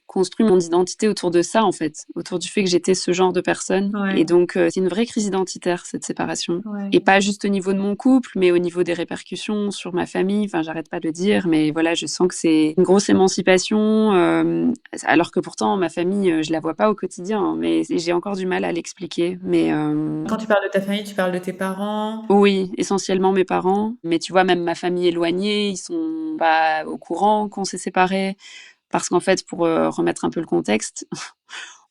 construit mon identité autour de ça, en fait, autour du fait que j'étais ce genre de personne Ouais, et donc c'est une vraie crise identitaire, cette séparation ouais. et pas juste au niveau de mon couple, mais au niveau des répercussions sur ma famille. Enfin, j'arrête pas de le dire, mais voilà, je sens que c'est une grosse émancipation, alors que pourtant ma famille, je la vois pas au quotidien, hein, mais j'ai encore du mal à l'expliquer, mais Quand tu parles de ta famille, tu parles de tes parents? oui, essentiellement mes parents, mais tu vois, même ma famille éloignée, ils sont pas au courant qu'on s'est séparés. Parce qu'en fait, pour, remettre un peu le contexte,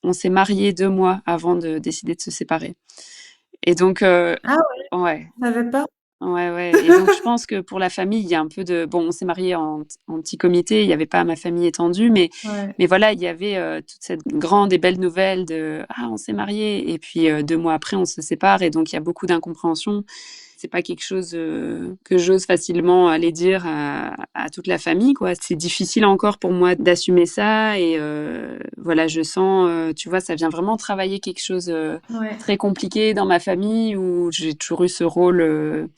on s'est mariés 2 mois avant de décider de se séparer et donc Ah ouais, ouais, je savais pas. ouais, ouais et donc je pense que pour la famille, il y a un peu de bon, on s'est mariés en petit comité, il y avait pas ma famille étendue, Ouais. mais voilà, il y avait, toute cette grande et belle nouvelle de: «Ah, on s'est mariés» et puis, 2 mois après, on se sépare et donc il y a beaucoup d'incompréhension. C'est pas quelque chose, que j'ose facilement aller dire à toute la famille, quoi. C'est difficile encore pour moi d'assumer ça et voilà, je sens, tu vois, ça vient vraiment travailler quelque chose, Ouais. très compliqué dans ma famille où j'ai toujours eu ce rôle,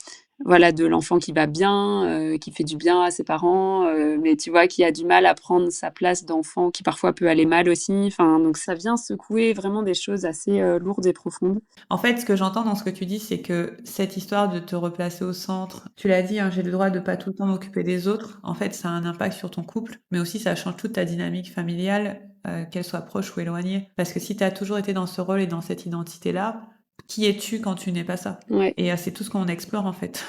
voilà, de l'enfant qui va bien, qui fait du bien à ses parents, mais tu vois, qui a du mal à prendre sa place d'enfant qui parfois peut aller mal aussi. Enfin, donc ça vient secouer vraiment des choses assez, lourdes et profondes. En fait, ce que j'entends dans ce que tu dis, c'est que cette histoire de te replacer au centre, tu l'as dit, hein, j'ai le droit de pas tout le temps m'occuper des autres. En fait, ça a un impact sur ton couple, mais aussi ça change toute ta dynamique familiale, qu'elle soit proche ou éloignée. Parce que si tu as toujours été dans ce rôle et dans cette identité-là, qui es-tu quand tu n'es pas ça? Ouais. Et c'est tout ce qu'on explore en fait.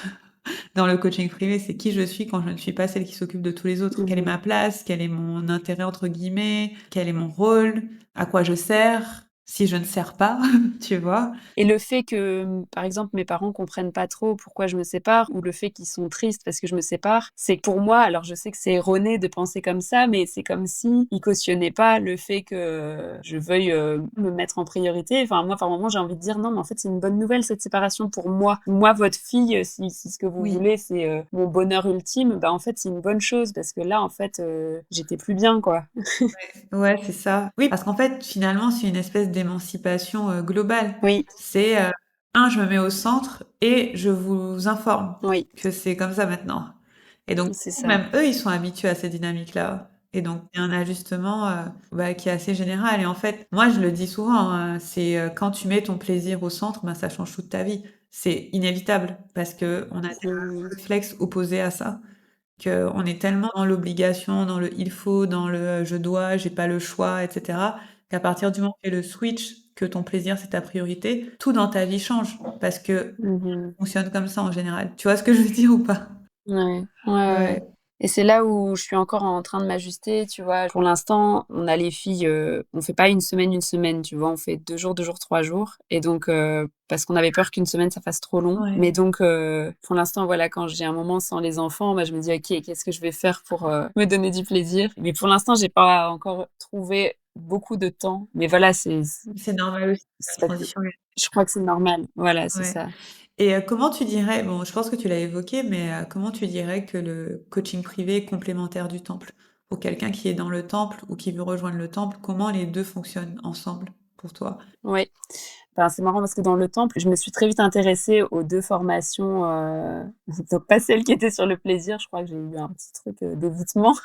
Dans le coaching privé, c'est qui je suis quand je ne suis pas celle qui s'occupe de tous les autres. Quelle est Mmh. ma place? Quel est mon intérêt entre guillemets? Quel est mon rôle? À quoi je sers? Si je ne sers pas, tu vois? Et le fait que, par exemple, mes parents comprennent pas trop pourquoi je me sépare ou le fait qu'ils sont tristes parce que je me sépare, c'est que pour moi, alors je sais que c'est erroné de penser comme ça, mais c'est comme si ils cautionnaient pas le fait que je veuille, me mettre en priorité. Enfin, moi, par moment, j'ai envie de dire: «Non, mais en fait, c'est une bonne nouvelle cette séparation pour moi. Moi, votre fille, si ce que vous Oui. voulez, c'est, mon bonheur ultime, bah, en fait, c'est une bonne chose parce que là, en fait, j'étais plus bien, quoi». Ouais, c'est ça. Oui, parce qu'en fait, finalement, c'est une espèce d'émancipation, globale. Oui, C'est, 1, je me mets au centre et je vous informe oui, que c'est comme ça maintenant. Et donc, c'est ça. même eux, ils sont habitués à ces dynamiques-là. Et donc, il y a un ajustement, qui est assez général. Et en fait, moi, je le dis souvent, hein, c'est, quand tu mets ton plaisir au centre, ben, ça change toute ta vie. C'est inévitable parce qu'on a des Mmh. réflexes opposés à ça. Qu'on est tellement dans l'obligation, dans le «il faut», dans le, «je dois», «j'ai pas le choix» et cetera, qu'à partir du moment où tu fais le switch, que ton plaisir, c'est ta priorité, tout dans ta vie change parce que Mmh. on fonctionne comme ça en général. Tu vois ce que je veux dire ou pas? Ouais, ouais, ouais Ouais, et c'est là où je suis encore en train de m'ajuster, tu vois? Pour l'instant, on a les filles, on fait pas une semaine, tu vois? On fait 2 jours, 3 jours et donc parce qu'on avait peur qu'une semaine, ça fasse trop long. ouais. Mais donc pour l'instant, voilà, quand j'ai un moment sans les enfants, bah, je me dis: «OK, qu'est-ce que je vais faire pour, me donner du plaisir?» Mais pour l'instant, j'ai pas encore trouvé beaucoup de temps. Mais voilà, C'est normal aussi, la transition est je crois que c'est normal. Voilà, c'est ouais. ça. Et comment tu dirais bon, je pense que tu l'as évoqué, mais comment tu dirais que le coaching privé est complémentaire du temple? Pour quelqu'un qui est dans le temple ou qui veut rejoindre le temple, comment les 2 fonctionnent ensemble pour toi? Ouais. Enfin, c'est marrant parce que dans le temple, je me suis très vite intéressée aux 2 formations, donc pas celle qui était sur le plaisir, je crois que j'ai eu un petit truc, d'évitement,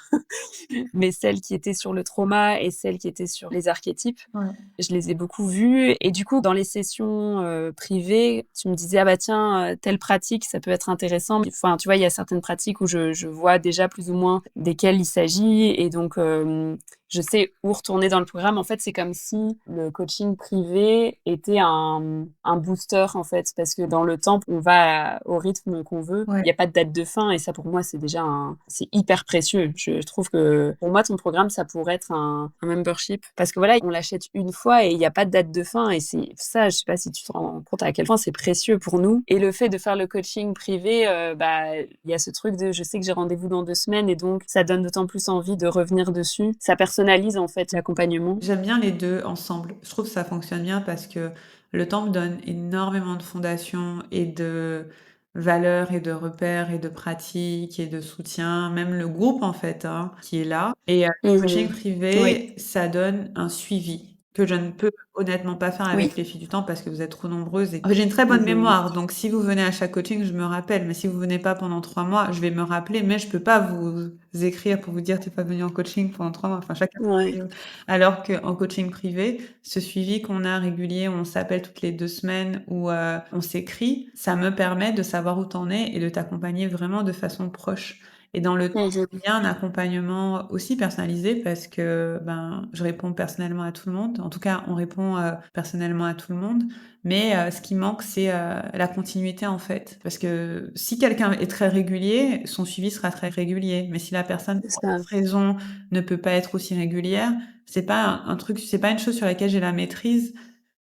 mais celle qui était sur le trauma et celle qui était sur les archétypes. Ouais. Je les ai beaucoup vues et du coup, dans les sessions, privées, tu me disais: «Ah bah tiens, telle pratique, ça peut être intéressant». Enfin, tu vois, il y a certaines pratiques où je vois déjà plus ou moins desquelles il s'agit et donc je sais où retourner dans le programme. En fait, c'est comme si le coaching privé était un booster, en fait, parce que dans le temple, on va au rythme qu'on veut. Ouais. Il y a pas de date de fin et ça, pour moi, c'est déjà c'est hyper précieux. Je trouve que, pour moi, ton programme, ça pourrait être un membership parce que, voilà, on l'achète une fois et il y a pas de date de fin et c'est ça, je sais pas si tu te rends compte à quel point c'est précieux pour nous et le fait de faire le coaching privé, bah, il y a ce truc de: «Je sais que j'ai rendez-vous dans 2 semaines» et donc ça donne d'autant plus envie de revenir dessus. Ça personnalise, en fait, l'accompagnement. J'aime bien les 2 ensemble. Je trouve que ça fonctionne bien parce que le temple donne énormément de fondations et de valeurs et de repères et de pratiques et de soutien, même le groupe en fait, hein, qui est là et le coaching Mmh. Oui. privé, ça donne un suivi. que je ne peux honnêtement pas faire Oui. avec les filles du temple parce que vous êtes trop nombreuses et en fait, j'ai une très bonne mémoire, donc si vous venez à chaque coaching, je me rappelle, mais si vous venez pas pendant 3 mois, je vais me rappeler, mais je peux pas vous écrire pour vous dire: «Tu pas venu en coaching pendant 3 mois», enfin chacun Ouais. alors qu'en coaching privé, ce suivi qu'on a régulier, où on s'appelle toutes les 2 semaines, où, on s'écrit, ça me permet de savoir où tu en es et de t'accompagner vraiment de façon proche. Et dans le temps, il y a un accompagnement aussi personnalisé parce que, ben, je réponds personnellement à tout le monde. En tout cas, on répond, personnellement à tout le monde. Mais, ce qui manque, c'est, la continuité, en fait. Parce que si quelqu'un est très régulier, son suivi sera très régulier. Mais si la personne, C'est pour ça. X raison, ne peut pas être aussi régulière, c'est pas un truc, c'est pas une chose sur laquelle j'ai la maîtrise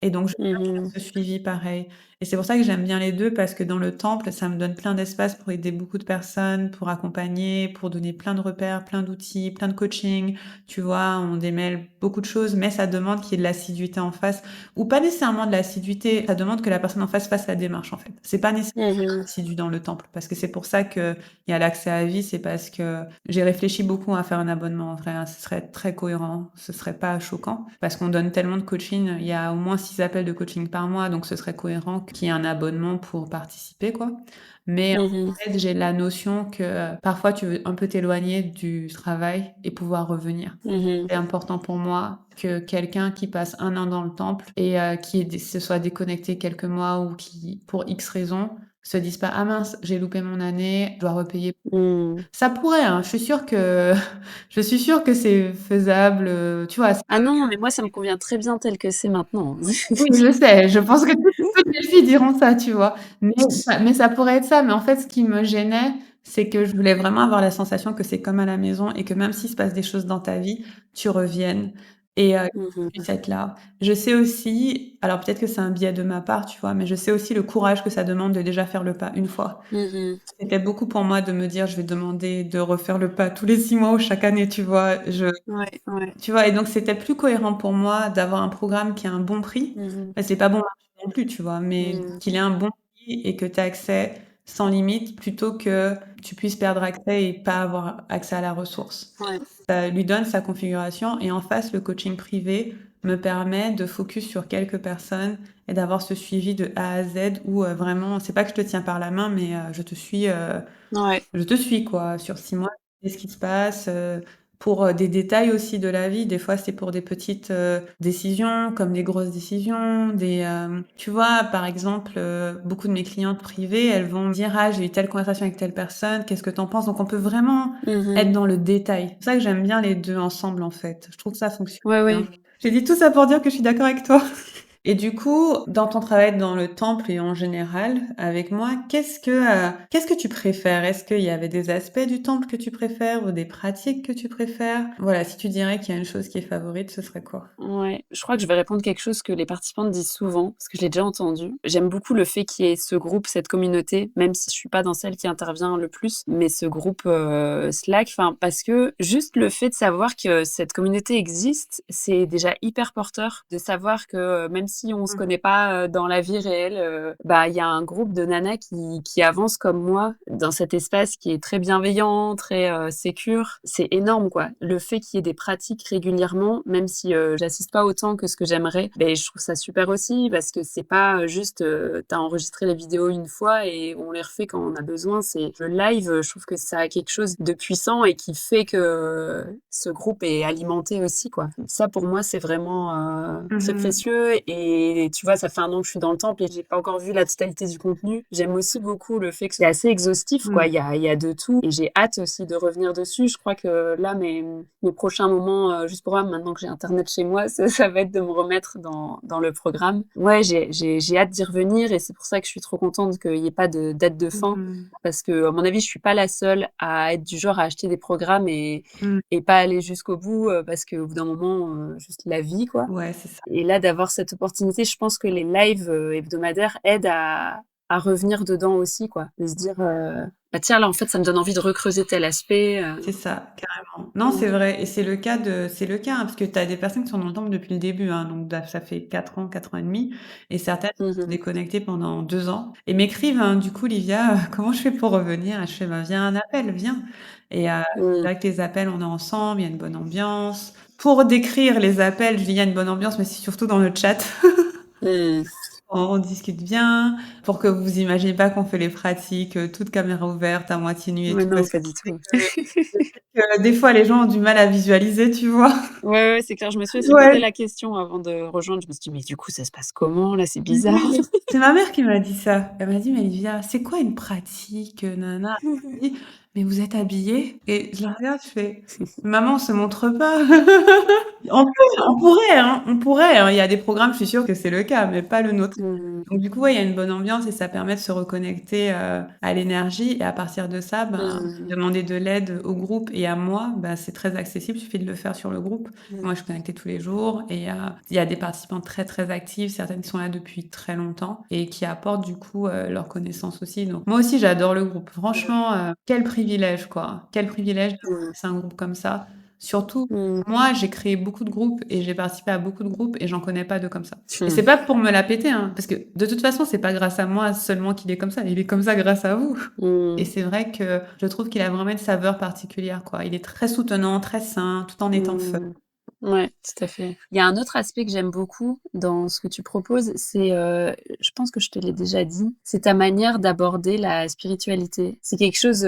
et donc je peux pas faire ce suivi pareil. Et c'est pour ça que j'aime bien les 2 parce que dans le temple, ça me donne plein d'espace pour aider beaucoup de personnes, pour accompagner, pour donner plein de repères, plein d'outils, plein de coaching. Tu vois, on démêle beaucoup de choses, mais ça demande qu'il y ait de l'assiduité en face ou pas nécessairement de l'assiduité, ça demande que la personne en face fasse la démarche, en fait. C'est pas nécessairement assidu dans le temple parce que c'est pour ça qu'il y a l'accès à vie, c'est parce que j'ai réfléchi beaucoup à faire un abonnement en vrai, hein. Ce serait très cohérent, ce serait pas choquant parce qu'on donne tellement de coaching. Il y a au moins 6 appels de coaching par mois, donc ce serait cohérent qu'il y ait un abonnement pour participer, quoi. Mais en fait, j'ai la notion que parfois tu veux un peu t'éloigner du travail et pouvoir revenir. C'est important pour moi que quelqu'un qui passe 1 an dans le temple et se soit déconnecté quelques mois ou qui, pour X raisons, se dise pas: «Ah mince, j'ai loupé mon année, je dois repayer». Ça pourrait, hein, je suis sûre que c'est faisable, tu vois? Ah non, mais moi, ça me convient très bien tel que c'est maintenant. Oui, je sais, je pense que toutes les filles diront ça, tu vois? Mais ça pourrait être ça, mais en fait, ce qui me gênait, c'est que je voulais vraiment avoir la sensation que c'est comme à la maison et que même s'il se passe des choses dans ta vie, tu reviennes et tu puisses être là. Je sais aussi, alors peut-être que c'est un biais de ma part, tu vois? Mais je sais aussi le courage que ça demande de déjà faire le pas une fois. C'était beaucoup pour moi de me dire: «Je vais demander de refaire le pas tous les 6 mois ou chaque année», tu vois? Ouais, ouais. Tu vois? Et donc c'était plus cohérent pour moi d'avoir un programme qui a un bon prix. Bah, c'est pas bon marché non plus, tu vois? Mais qu'il ait un bon prix et que tu aies accès sans limite plutôt que tu puisses perdre accès et pas avoir accès à la ressource. Ouais. Ça lui donne sa configuration et en face, le coaching privé me permet de focus sur quelques personnes et d'avoir ce suivi de A à Z où, vraiment c'est pas que je te tiens par la main, mais, Ouais. je te suis quoi, sur 6 mois, qu'est-ce qui se passe, pour, des détails aussi de la vie. Des fois, c'est pour des petites, décisions comme des grosses décisions, tu vois? Par exemple, beaucoup de mes clientes privées, elles vont me dire: «Ah, j'ai eu telle conversation avec telle personne, qu'est-ce que tu en penses?» Donc on peut vraiment être dans le détail. C'est pour ça que j'aime bien les 2 ensemble, en fait. Je trouve que ça fonctionne Ouais, bien. ouais. J'ai dit tout ça pour dire que je suis d'accord avec toi. Et du coup, dans ton travail dans le temple et en général avec moi, qu'est-ce que tu préfères? Est-ce qu'il y avait des aspects du temple que tu préfères ou des pratiques que tu préfères? Voilà, si tu dirais qu'il y a une chose qui est favorite, ce serait quoi? Ouais, je crois que je vais répondre quelque chose que les participantes disent souvent, parce que je l'ai déjà entendu. J'aime beaucoup le fait qu'il y ait ce groupe, cette communauté, même si je suis pas dans celle qui intervient le plus, mais ce groupe Slack, enfin parce que juste le fait de savoir que cette communauté existe, c'est déjà hyper porteur de savoir que même si on se Mmh. connaît pas dans la vie réelle, bah il y a un groupe de nanas qui avancent comme moi dans cet espace qui est très bienveillant, très sécure. C'est énorme quoi. Le fait qu'il y ait des pratiques régulièrement, même si j'assiste pas autant que ce que j'aimerais, ben je trouve ça super aussi parce que c'est pas juste tu enregistré les vidéos une fois et on les refait quand on a besoin. C'est le live, je trouve que ça a quelque chose de puissant et qui fait que ce groupe est alimenté aussi quoi. Ça pour moi c'est vraiment très Mmh. précieux et tu vois ça fait 1 an que je suis dans le temple et j'ai pas encore vu la totalité du contenu. J'aime aussi beaucoup le fait que c'est assez exhaustif quoi. Mmh. Il y a de tout et j'ai hâte aussi de revenir dessus. Je crois que là mes prochains moments juste pour moi maintenant que j'ai internet chez moi, ça va être de me remettre dans le programme. Ouais, j'ai hâte d'y revenir et c'est pour ça que je suis trop contente qu'il y ait pas de date de fin Mmh. parce que à mon avis, je suis pas la seule à être du genre à acheter des programmes Mmh. et pas aller jusqu'au bout parce qu'au bout d'un moment, juste la vie quoi. Ouais, c'est ça. Et là, d'avoir cette opportunité, je pense que les lives hebdomadaires aident à revenir dedans aussi, quoi. De se dire, bah tiens, là, en fait, ça me donne envie de recreuser tel aspect. C'est ça, carrément. Non, c'est vrai et c'est le cas, hein, parce que tu as des personnes qui sont dans le temple depuis le début, hein, donc ça fait 4 ans, 4 ans et demi et certaines se sont Mhm. déconnectées pendant 2 ans et m'écrivent, hein: «Du coup, Livia, comment je fais pour revenir?» Je fais: «Bah, viens à un appel, viens» et c'est Mhm. vrai que les appels, on est ensemble, il y a une bonne ambiance, pour décrire les appels, je dis: «Il y a une bonne ambiance», mais c'est surtout dans le chat. Mmh. On discute bien, pour que vous imaginez pas qu'on fait les pratiques, toutes caméras ouvertes, à moitié nues et Ouais, tout, non, parce que pas du tout. je sais que des fois les gens ont du mal à visualiser, tu vois? Ouais, ouais, c'est clair. Je me suis aussi posé Ouais. la question avant de rejoindre. Je me suis dit: «Mais du coup, ça se passe comment là? C'est bizarre». Ouais, c'est ma mère qui m'a dit ça. Elle m'a dit: «Mais Livia, c'est quoi une pratique, nin Elle m'a dit: «Mais vous êtes habillés?» Et je la regarde, je fais: «Maman, on se montre pas». On pourrait, hein. Il y a des programmes, je suis sûre que c'est le cas, mais pas le nôtre. Mmh. Donc du coup, ouais, il y a une bonne ambiance et ça permet de se reconnecter, à l'énergie et à partir de ça, ben, Mmh. demander de l'aide au groupe et à moi, bah, c'est très accessible, il suffit de le faire sur le groupe. Mmh. Moi, je suis connectée tous les jours et il y a des participants très, très actifs, certaines qui sont là depuis très longtemps et qui apportent du coup, leurs connaissances aussi. Donc moi aussi, j'adore le groupe. Franchement, quel privilège, quoi. Quel privilège de Mmh. c'est un groupe comme ça. Surtout, Mmh. moi, j'ai créé beaucoup de groupes et j'ai participé à beaucoup de groupes et j'en connais pas de comme ça. Et Mmh. c'est pas pour me la péter, hein, parce que de toute façon, c'est pas grâce à moi seulement qu'il est comme ça. Il est comme ça grâce à vous. Et Mmh. c'est vrai que je trouve qu'il a vraiment une saveur particulière, quoi. Il est très soutenant, très sain, tout en étant fun. Mmh. Ouais, tout à fait. Il y a un autre aspect que j'aime beaucoup dans ce que tu proposes, c'est, je pense que je te l'ai déjà dit, c'est ta manière d'aborder la spiritualité. C'est quelque chose,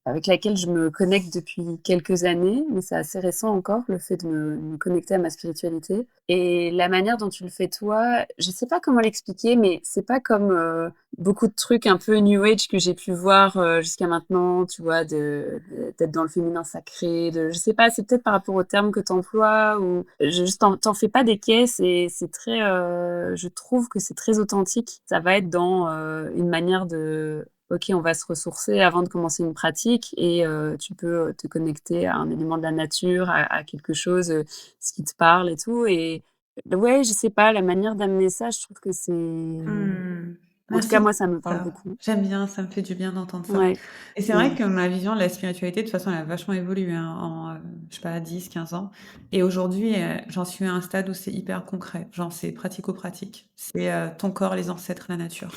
avec laquelle je me connecte depuis quelques années, mais c'est assez récent encore, le fait de me connecter à ma spiritualité et la manière dont tu le fais toi, je sais pas comment l'expliquer, mais c'est pas comme, beaucoup de trucs un peu new age que j'ai pu voir, jusqu'à maintenant, tu vois? D'être dans le féminin sacré, je sais pas, c'est peut-être par rapport aux termes que tu emploies ou juste tu en fais pas des caisses et c'est très, je trouve que c'est très authentique. Ça va être dans, une manière de OK, on va se ressourcer avant de commencer une pratique et tu peux, te connecter à un élément de la nature, à quelque chose, ce qui te parle et tout et ouais, je sais pas, la manière d'amener ça, je trouve que c'est Mmh. en tout cas, Merci pour moi, ça me parle ça. beaucoup. J'aime bien, ça me fait du bien d'entendre ça. Ouais. Et c'est vrai Mmh. que ma vision de la spiritualité, de toute façon, elle a vachement évolué, hein, en, je sais pas, 10, 15 ans. Et aujourd'hui, j'en suis à un stade où c'est hyper concret. Genre, c'est pratico-pratique. C'est, ton corps, les ancêtres, la nature.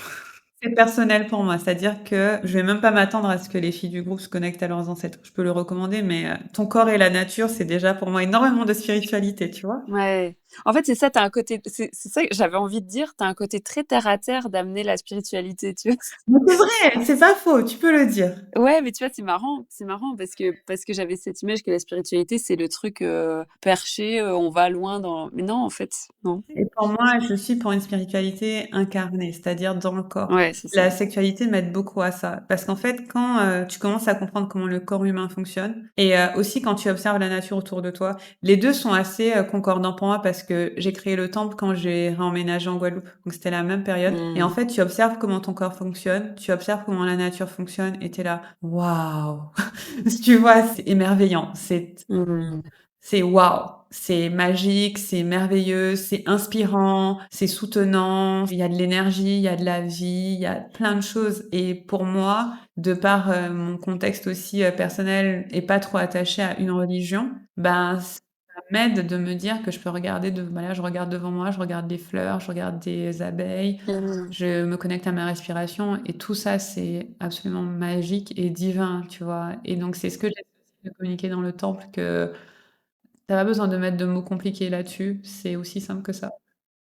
C'est personnel pour moi, c'est-à-dire que je vais même pas m'attendre à ce que les filles du groupe se connectent à leurs ancêtres. Je peux le recommander, mais, ton corps et la nature, c'est déjà pour moi énormément de spiritualité, tu vois? Ouais. En fait, c'est ça, tu as un côté c'est ça que j'avais envie de dire, tu as un côté très terre à terre d'amener la spiritualité, tu vois? Mais c'est vrai, c'est pas faux, tu peux le dire. Ouais, mais tu vois, c'est marrant parce que j'avais cette image que la spiritualité, c'est le truc, perché, on va loin dans mais non, en fait, non. Et pour moi, je suis pour une spiritualité incarnée, c'est-à-dire dans le corps. Ouais, c'est ça. La sexualité m'aide beaucoup à ça, parce qu'en fait, quand, tu commences à comprendre comment le corps humain fonctionne et aussi quand tu observes la nature autour de toi, les 2 sont assez, concordants pour moi parce que j'ai créé le temple quand j'ai réemménagé en Guadeloupe, donc c'était la même période et en Mmh. fait, tu observes comment ton corps fonctionne, tu observes comment la nature fonctionne et tu es là: «Waouh!» Tu vois? C'est émerveillant, Mmh. c'est waouh! C'est magique, c'est merveilleux, c'est inspirant, c'est soutenant, il y a de l'énergie, il y a de la vie, il y a plein de choses et pour moi, de par, mon contexte aussi, personnel et pas trop attaché à une religion, ben, ça m'aide de me dire que je peux regarder bah, là, je regarde devant moi, je regarde des fleurs, je regarde des abeilles, Mmh. je me connecte à ma respiration et tout ça, c'est absolument magique et divin, tu vois? Et donc c'est ce que j'essaie aussi de communiquer dans le temple que tu as pas besoin de mettre de mots compliqués là-dessus, c'est aussi simple que ça.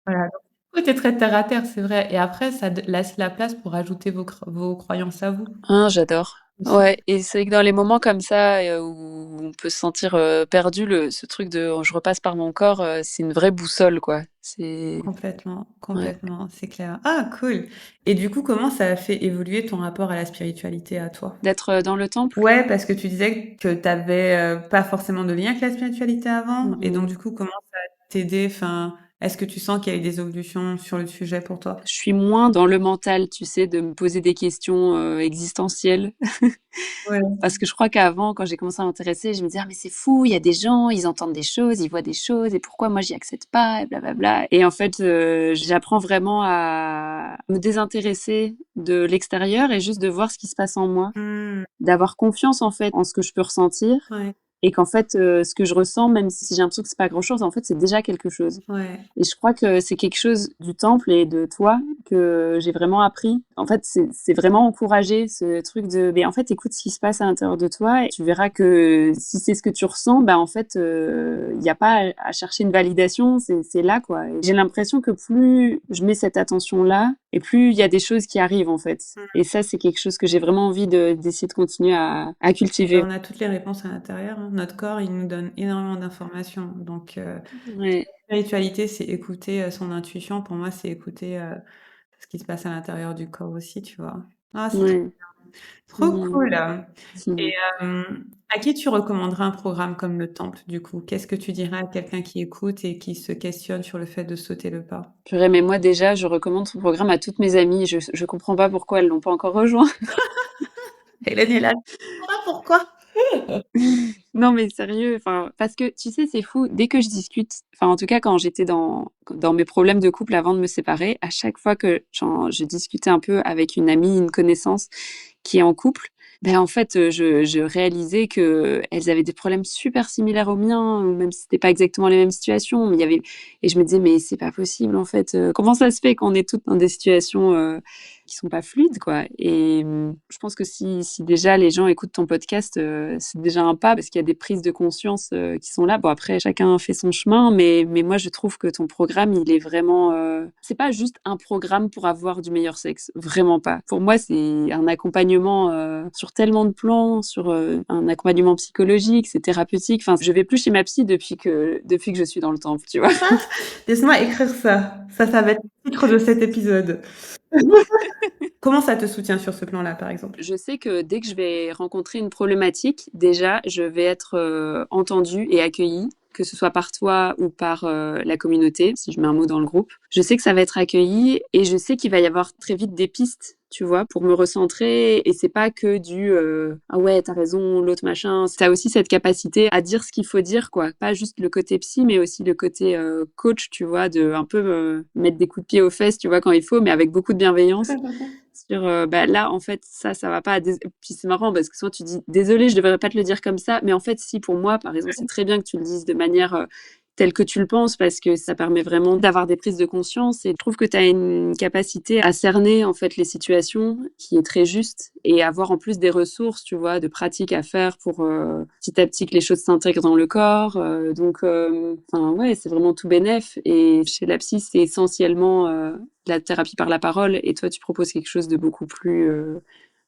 Voilà, donc oui, tu es très terre à terre, c'est vrai et après ça laisse la place pour ajouter vos croyances à vous, Ah, j'adore. aussi. Ouais et c'est vrai que dans les moments comme ça, où on peut se sentir, perdu, ce truc de «je repasse par mon corps», c'est une vraie boussole, quoi. C'est Complètement, ouais. complètement, c'est clair. Ah cool et du coup, comment ça a fait évoluer ton rapport à la spiritualité à toi? D'être, dans le temple? Ouais, parce que tu disais que tu avais, pas forcément de lien avec la spiritualité avant et donc Mmh. du coup, comment ça a t'aidé? Enfin, est-ce que tu sens qu'il y a eu des évolutions sur le sujet pour toi? Je suis moins dans le mental, tu sais, de me poser des questions, existentielles. Ouais. Parce que je crois qu'avant, quand j'ai commencé à m'intéresser, je me disais: «Ah mais c'est fou, il y a des gens, ils entendent des choses, ils voient des choses et pourquoi moi j'y accède pas?» et blablabla et en fait, j'apprends vraiment à me désintéresser de l'extérieur et juste de voir ce qui se passe en moi. Mmh. D'avoir confiance, en fait, en ce que je peux ressentir Ouais. et qu'en fait, ce que je ressens, même si j'ai l'impression que c'est pas grand-chose, en fait, c'est déjà quelque chose. Ouais. Et je crois que c'est quelque chose du temple et de toi que j'ai vraiment appris. En fait, c'est vraiment encourager ce truc de, mais en fait, écoute ce qui se passe à l'intérieur de toi et tu verras que si c'est ce que tu ressens, bah en fait, il n'y a pas à chercher une validation, c'est là quoi. Et j'ai l'impression que plus je mets cette attention là, et plus il y a des choses qui arrivent en fait. Et ça, c'est quelque chose que j'ai vraiment envie d'essayer de continuer à cultiver. On a toutes les réponses à l'intérieur, hein. Notre corps, il nous donne énormément d'informations. Donc, Ouais, spiritualité, c'est écouter son intuition. Pour moi, c'est écouter ce qui se passe à l'intérieur du corps aussi, tu vois. Ah, c'est ouais. trop Mhm. cool. Et Mhm. à qui tu recommanderais un programme comme le Temple, du coup? Qu'est-ce que tu dirais à quelqu'un qui écoute et qui se questionne sur le fait de sauter le pas? Purée, mais moi déjà, je recommande son programme à toutes mes amies. Je comprends pas pourquoi elles l'ont pas encore rejoint. Hélène est là. Voilà pourquoi. Non, mais sérieux, enfin, parce que tu sais, c'est fou. Dès que je discute, enfin, en tout cas, quand j'étais dans mes problèmes de couple avant de me séparer, à chaque fois que je discutais un peu avec une amie, une connaissance qui est en couple, ben en fait, je réalisais que elles avaient des problèmes super similaires aux miens, ou même si c'était pas exactement les mêmes situations, mais il y avait, et je me disais, mais c'est pas possible, en fait. Comment ça se fait qu'on est toutes dans des situations qui sont pas fluides, quoi. Et je pense que si déjà les gens écoutent ton podcast, c'est déjà un pas parce qu'il y a des prises de conscience qui sont là. Bon, après, chacun fait son chemin, mais moi, je trouve que ton programme, il est vraiment. C'est pas juste un programme pour avoir du meilleur sexe, vraiment pas. Pour moi, c'est un accompagnement sur tellement de plans, sur un accompagnement psychologique, c'est thérapeutique. Enfin, je vais plus chez ma psy depuis que je suis dans le temple, tu vois. Laisse-moi écrire ça. Ça va être le titre de cet épisode. Comment ça te soutient sur ce plan-là, par exemple? Je sais que dès que je vais rencontrer une problématique, déjà, je vais être entendue et accueillie, que ce soit par toi ou par la communauté, si je mets un mot dans le groupe. Je sais que ça va être accueilli et je sais qu'il va y avoir très vite des pistes, tu vois, pour me recentrer. Et c'est pas que du ah ouais, t'as raison, l'autre machin. T'as aussi cette capacité à dire ce qu'il faut dire, quoi. Pas juste le côté psy, mais aussi le côté coach, tu vois, de un peu mettre des coups de pied aux fesses, tu vois, quand il faut, mais avec beaucoup de bienveillance sur bah là en fait ça va pas. Puis c'est marrant parce que souvent tu dis désolé, je devrais pas te le dire comme ça, mais en fait si, pour moi par exemple c'est très bien que tu le dises de manière telle que tu le penses, parce que ça permet vraiment d'avoir des prises de conscience, et je trouve que tu as une capacité à cerner en fait les situations qui est très juste, et avoir en plus des ressources, tu vois, de pratiques à faire pour petit à petit que les choses s'intègrent dans le corps. Donc enfin ouais, c'est vraiment tout bénef. Et chez la psy, c'est essentiellement la thérapie par la parole, et toi tu proposes quelque chose de beaucoup plus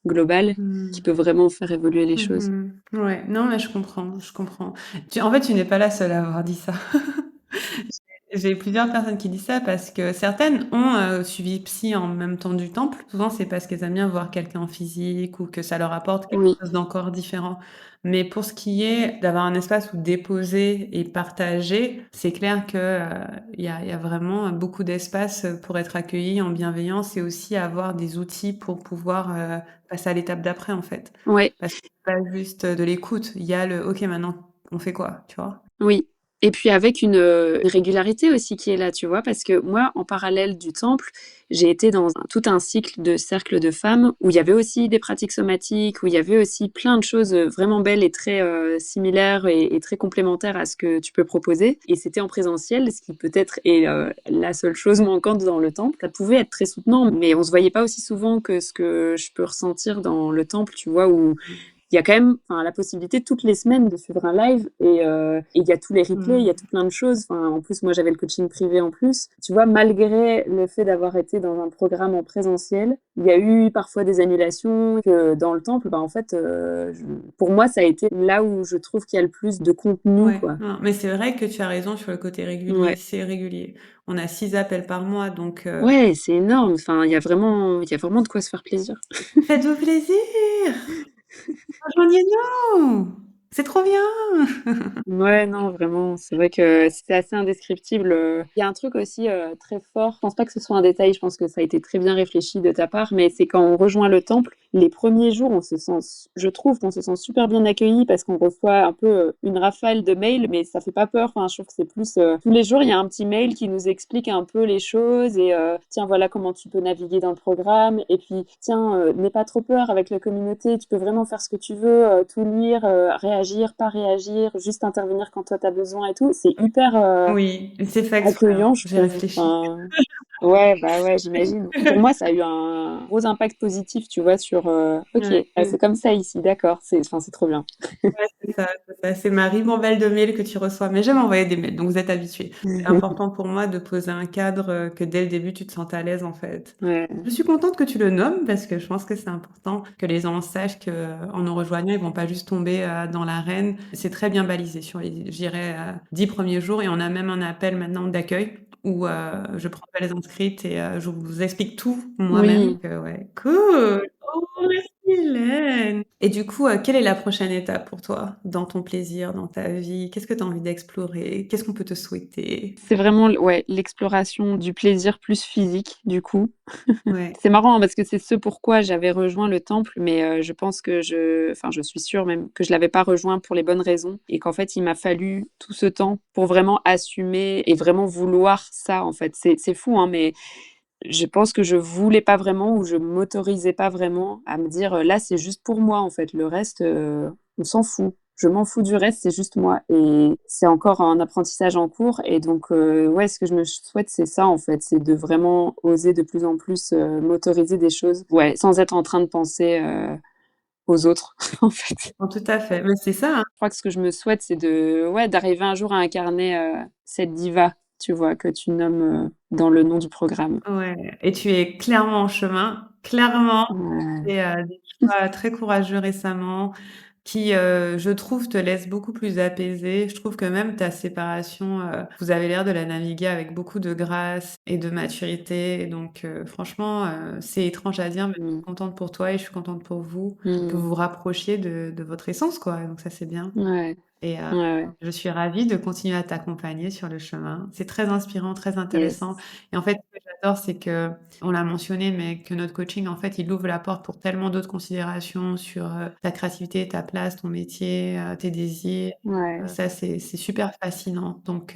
global qui peut vraiment faire évoluer les choses. Ouais, non, mais je comprends, je comprends. En fait, tu n'es pas la seule à avoir dit ça. J'ai plusieurs personnes qui disent ça parce que certaines ont suivi psy en même temps du temple. Souvent, c'est parce qu'elles aiment bien voir quelqu'un en physique ou que ça leur apporte quelque Oui, chose d'encore différent. Mais pour ce qui est d'avoir un espace où déposer et partager, c'est clair que il y a vraiment beaucoup d'espace pour être accueilli en bienveillance et aussi avoir des outils pour pouvoir passer à l'étape d'après, en fait. ouais. Parce que c'est pas juste de l'écoute. Il y a le OK, maintenant, on fait quoi, tu vois? Oui. Et puis avec une régularité aussi qui est là, tu vois, parce que moi, en parallèle du temple, j'ai été dans tout un cycle de cercle de femmes où il y avait aussi des pratiques somatiques, où il y avait aussi plein de choses vraiment belles et très similaires et très complémentaires à ce que tu peux proposer. Et c'était en présentiel, ce qui peut-être est la seule chose manquante dans le temple. Ça pouvait être très soutenant, mais on se voyait pas aussi souvent que ce que je peux ressentir dans le temple, tu vois, où il y a quand même, enfin, la possibilité toutes les semaines de suivre un live, et il y a tous les replays, il y a Mmh. tout plein de choses. Enfin, en plus, moi, j'avais le coaching privé en plus. Tu vois, malgré le fait d'avoir été dans un programme en présentiel, il y a eu parfois des annulations. Que dans le temple, bah, en fait, pour moi, ça a été là où je trouve qu'il y a le plus de contenu, Ouais, quoi. non, mais c'est vrai que tu as raison sur le côté régulier, Ouais. c'est régulier. On a 6 appels par mois, donc Ouais, c'est énorme. Enfin, il y a vraiment de quoi se faire plaisir. faites-vous plaisir! Rejoignez-nous! C'est trop bien! Ouais, non, vraiment, c'est vrai que c'est assez indescriptible. Il y a un truc aussi très fort. Je pense pas que ce soit un détail, je pense que ça a été très bien réfléchi de ta part, mais c'est quand on rejoint le temple, les premiers jours, je trouve qu'on se sent super bien accueilli parce qu'on reçoit un peu une rafale de mails, mais ça fait pas peur. Enfin, je trouve que c'est plus tous les jours, il y a un petit mail qui nous explique un peu les choses, et tiens, voilà comment tu peux naviguer dans le programme. Et puis, tiens, n'aie pas trop peur avec la communauté, tu peux vraiment faire ce que tu veux, tout lire, réagir, pas réagir, juste intervenir quand toi tu as besoin et tout. C'est hyper Oui, c'est fait exprès, hein. accueillant, je J'ai trouve. réfléchi. Enfin, ouais, bah ouais, j'imagine. Pour moi, ça a eu un gros impact positif, tu vois, sur OK, Ouais. c'est comme ça ici, d'accord. C'est trop bien. Ouais, c'est ça, c'est ça. C'est ma ribambelle de mails que tu reçois. Mais j'aime envoyer des mails, donc vous êtes habitués. C'est important pour moi de poser un cadre, que dès le début, tu te sentes à l'aise, en fait. Ouais. Je suis contente que tu le nommes parce que je pense que c'est important que les gens sachent que, en nous rejoignant, ils vont pas juste tomber, dans l'arène. C'est très bien balisé sur les, je dirais, 10 premiers jours et on a même un appel maintenant d'accueil où, je prends pas les inscrites et je vous explique tout moi-même. Oui. Donc, ouais, cool! Oh, merci Hélène! Et du coup, quelle est la prochaine étape pour toi dans ton plaisir, dans ta vie? Qu'est-ce que tu as envie d'explorer? Qu'est-ce qu'on peut te souhaiter? C'est vraiment ouais, l'exploration du plaisir plus physique, du coup. Ouais. C'est marrant hein, parce que c'est ce pourquoi j'avais rejoint le temple, mais je pense que je suis sûre même que je l'avais pas rejoint pour les bonnes raisons et qu'en fait, il m'a fallu tout ce temps pour vraiment assumer et vraiment vouloir ça, en fait. C'est fou, hein, mais je pense que je voulais pas vraiment ou je m'autorisais pas vraiment à me dire, «Là, c'est juste pour moi, en fait. Le reste, on s'en fout. Je m'en fous du reste, c'est juste moi» et c'est encore un apprentissage en cours et donc ouais, ce que je me souhaite, c'est ça, en fait. C'est de vraiment oser de plus en plus, m'autoriser des choses, ouais, sans être en train de penser, aux autres, en fait. Oh, tout à fait. Mais c'est ça, hein. Je crois que ce que je me souhaite, c'est de ouais, d'arriver un jour à incarner, cette diva, tu vois, que tu nommes, dans le nom du programme. Ouais, et tu es clairement en chemin. Clairement, Ouais. tu as des choix très courageux récemment qui, je trouve, te laissent beaucoup plus apaisée. Je trouve que même ta séparation, vous avez l'air de la naviguer avec beaucoup de grâce et de maturité. Et donc, franchement, c'est étrange à dire, mais je suis Mmh. contente pour toi et je suis contente pour vous, que Mmh. vous vous rapprochiez de votre essence, quoi. Donc ça, c'est bien. Ouais. Et Ouais, ouais. je suis ravie de continuer à t'accompagner sur le chemin. C'est très inspirant, très intéressant Yes. et en fait, ce que j'adore, c'est qu'on l'a mentionné, mais que notre coaching, en fait, il ouvre la porte pour tellement d'autres considérations sur, ta créativité, ta place, ton métier, tes désirs. Ouais. Ça, c'est super fascinant. Donc,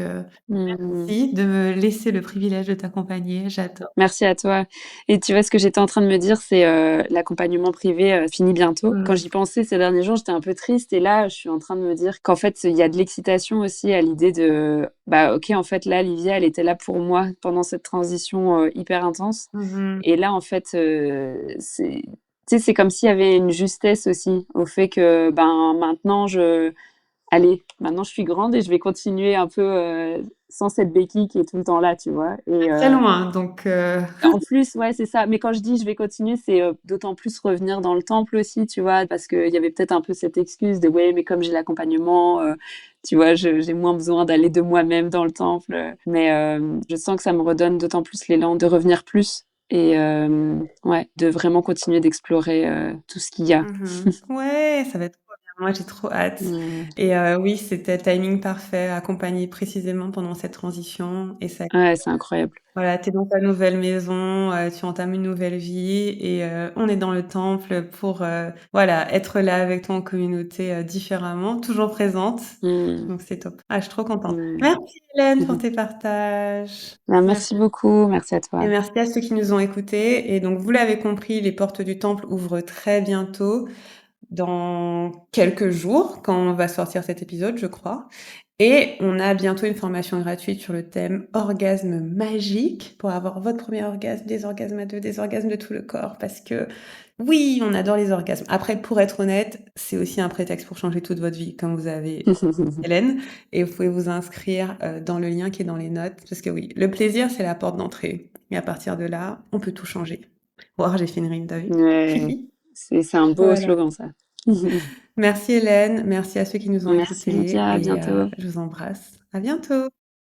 Mmh. merci de me laisser le privilège de t'accompagner. J'adore. Merci à toi et tu vois, ce que j'étais en train de me dire, c'est, l'accompagnement privé, finit bientôt. Quand Mmh. j'y pensais ces derniers jours, j'étais un peu triste et là, je suis en train de me dire qu'en fait, il y a de l'excitation aussi à l'idée de, bah, OK, en fait, là, Livia, elle était là pour moi pendant cette transition, hyper intense Mmh mh. et là, en fait, c'est tu sais, c'est comme s'il y avait une justesse aussi au fait que, ben, maintenant je allez, maintenant je suis grande et je vais continuer un peu, sans cette béquille qui est tout le temps là, tu vois? Et Très loin, donc en plus, ouais, c'est ça. Mais quand je dis: «Je vais continuer», c'est, d'autant plus revenir dans le temple aussi, tu vois? Parce qu'il y avait peut-être un peu cette excuse de: «Ouais, mais comme j'ai l'accompagnement, tu vois, j'ai moins besoin d'aller de moi-même dans le temple», mais je sens que ça me redonne d'autant plus l'élan de revenir plus et ouais, de vraiment continuer d'explorer, tout ce qu'il y a. mmh Ouais, ça va être trop bien. Moi, j'ai trop hâte Ouais. et oui, c'était le timing parfait, accompagné précisément pendant cette transition et ça Ouais, c'est incroyable. voilà, tu es dans ta nouvelle maison, tu entames une nouvelle vie et on est dans le temple pour, voilà, être là avec toi en communauté, différemment, toujours présente, Mmh. donc c'est top. Ah, je suis trop contente. Ouais. Merci Hélène pour tes partages. Ben, Merci merci beaucoup, merci à et toi. merci à ceux qui nous ont écoutés et donc vous l'avez compris, les portes du temple ouvrent très bientôt. Dans quelques jours, quand on va sortir cet épisode, je crois. Et on a bientôt une formation gratuite sur le thème orgasme magique pour avoir votre premier orgasme, des orgasmes à deux, des orgasmes de tout le corps. Parce que oui, on adore les orgasmes. Après, pour être honnête, c'est aussi un prétexte pour changer toute votre vie, comme vous avez Hélène. Et vous pouvez vous inscrire dans le lien qui est dans les notes. Parce que oui, le plaisir, c'est la porte d'entrée. Et à partir de là, on peut tout changer. Wow, j'ai fait une rime, t'as vu? Ouais, c'est un beau Voilà. slogan ça. Merci Hélène, merci à ceux qui nous ont Merci écoutés Lydia, à et bientôt. je vous embrasse. À bientôt.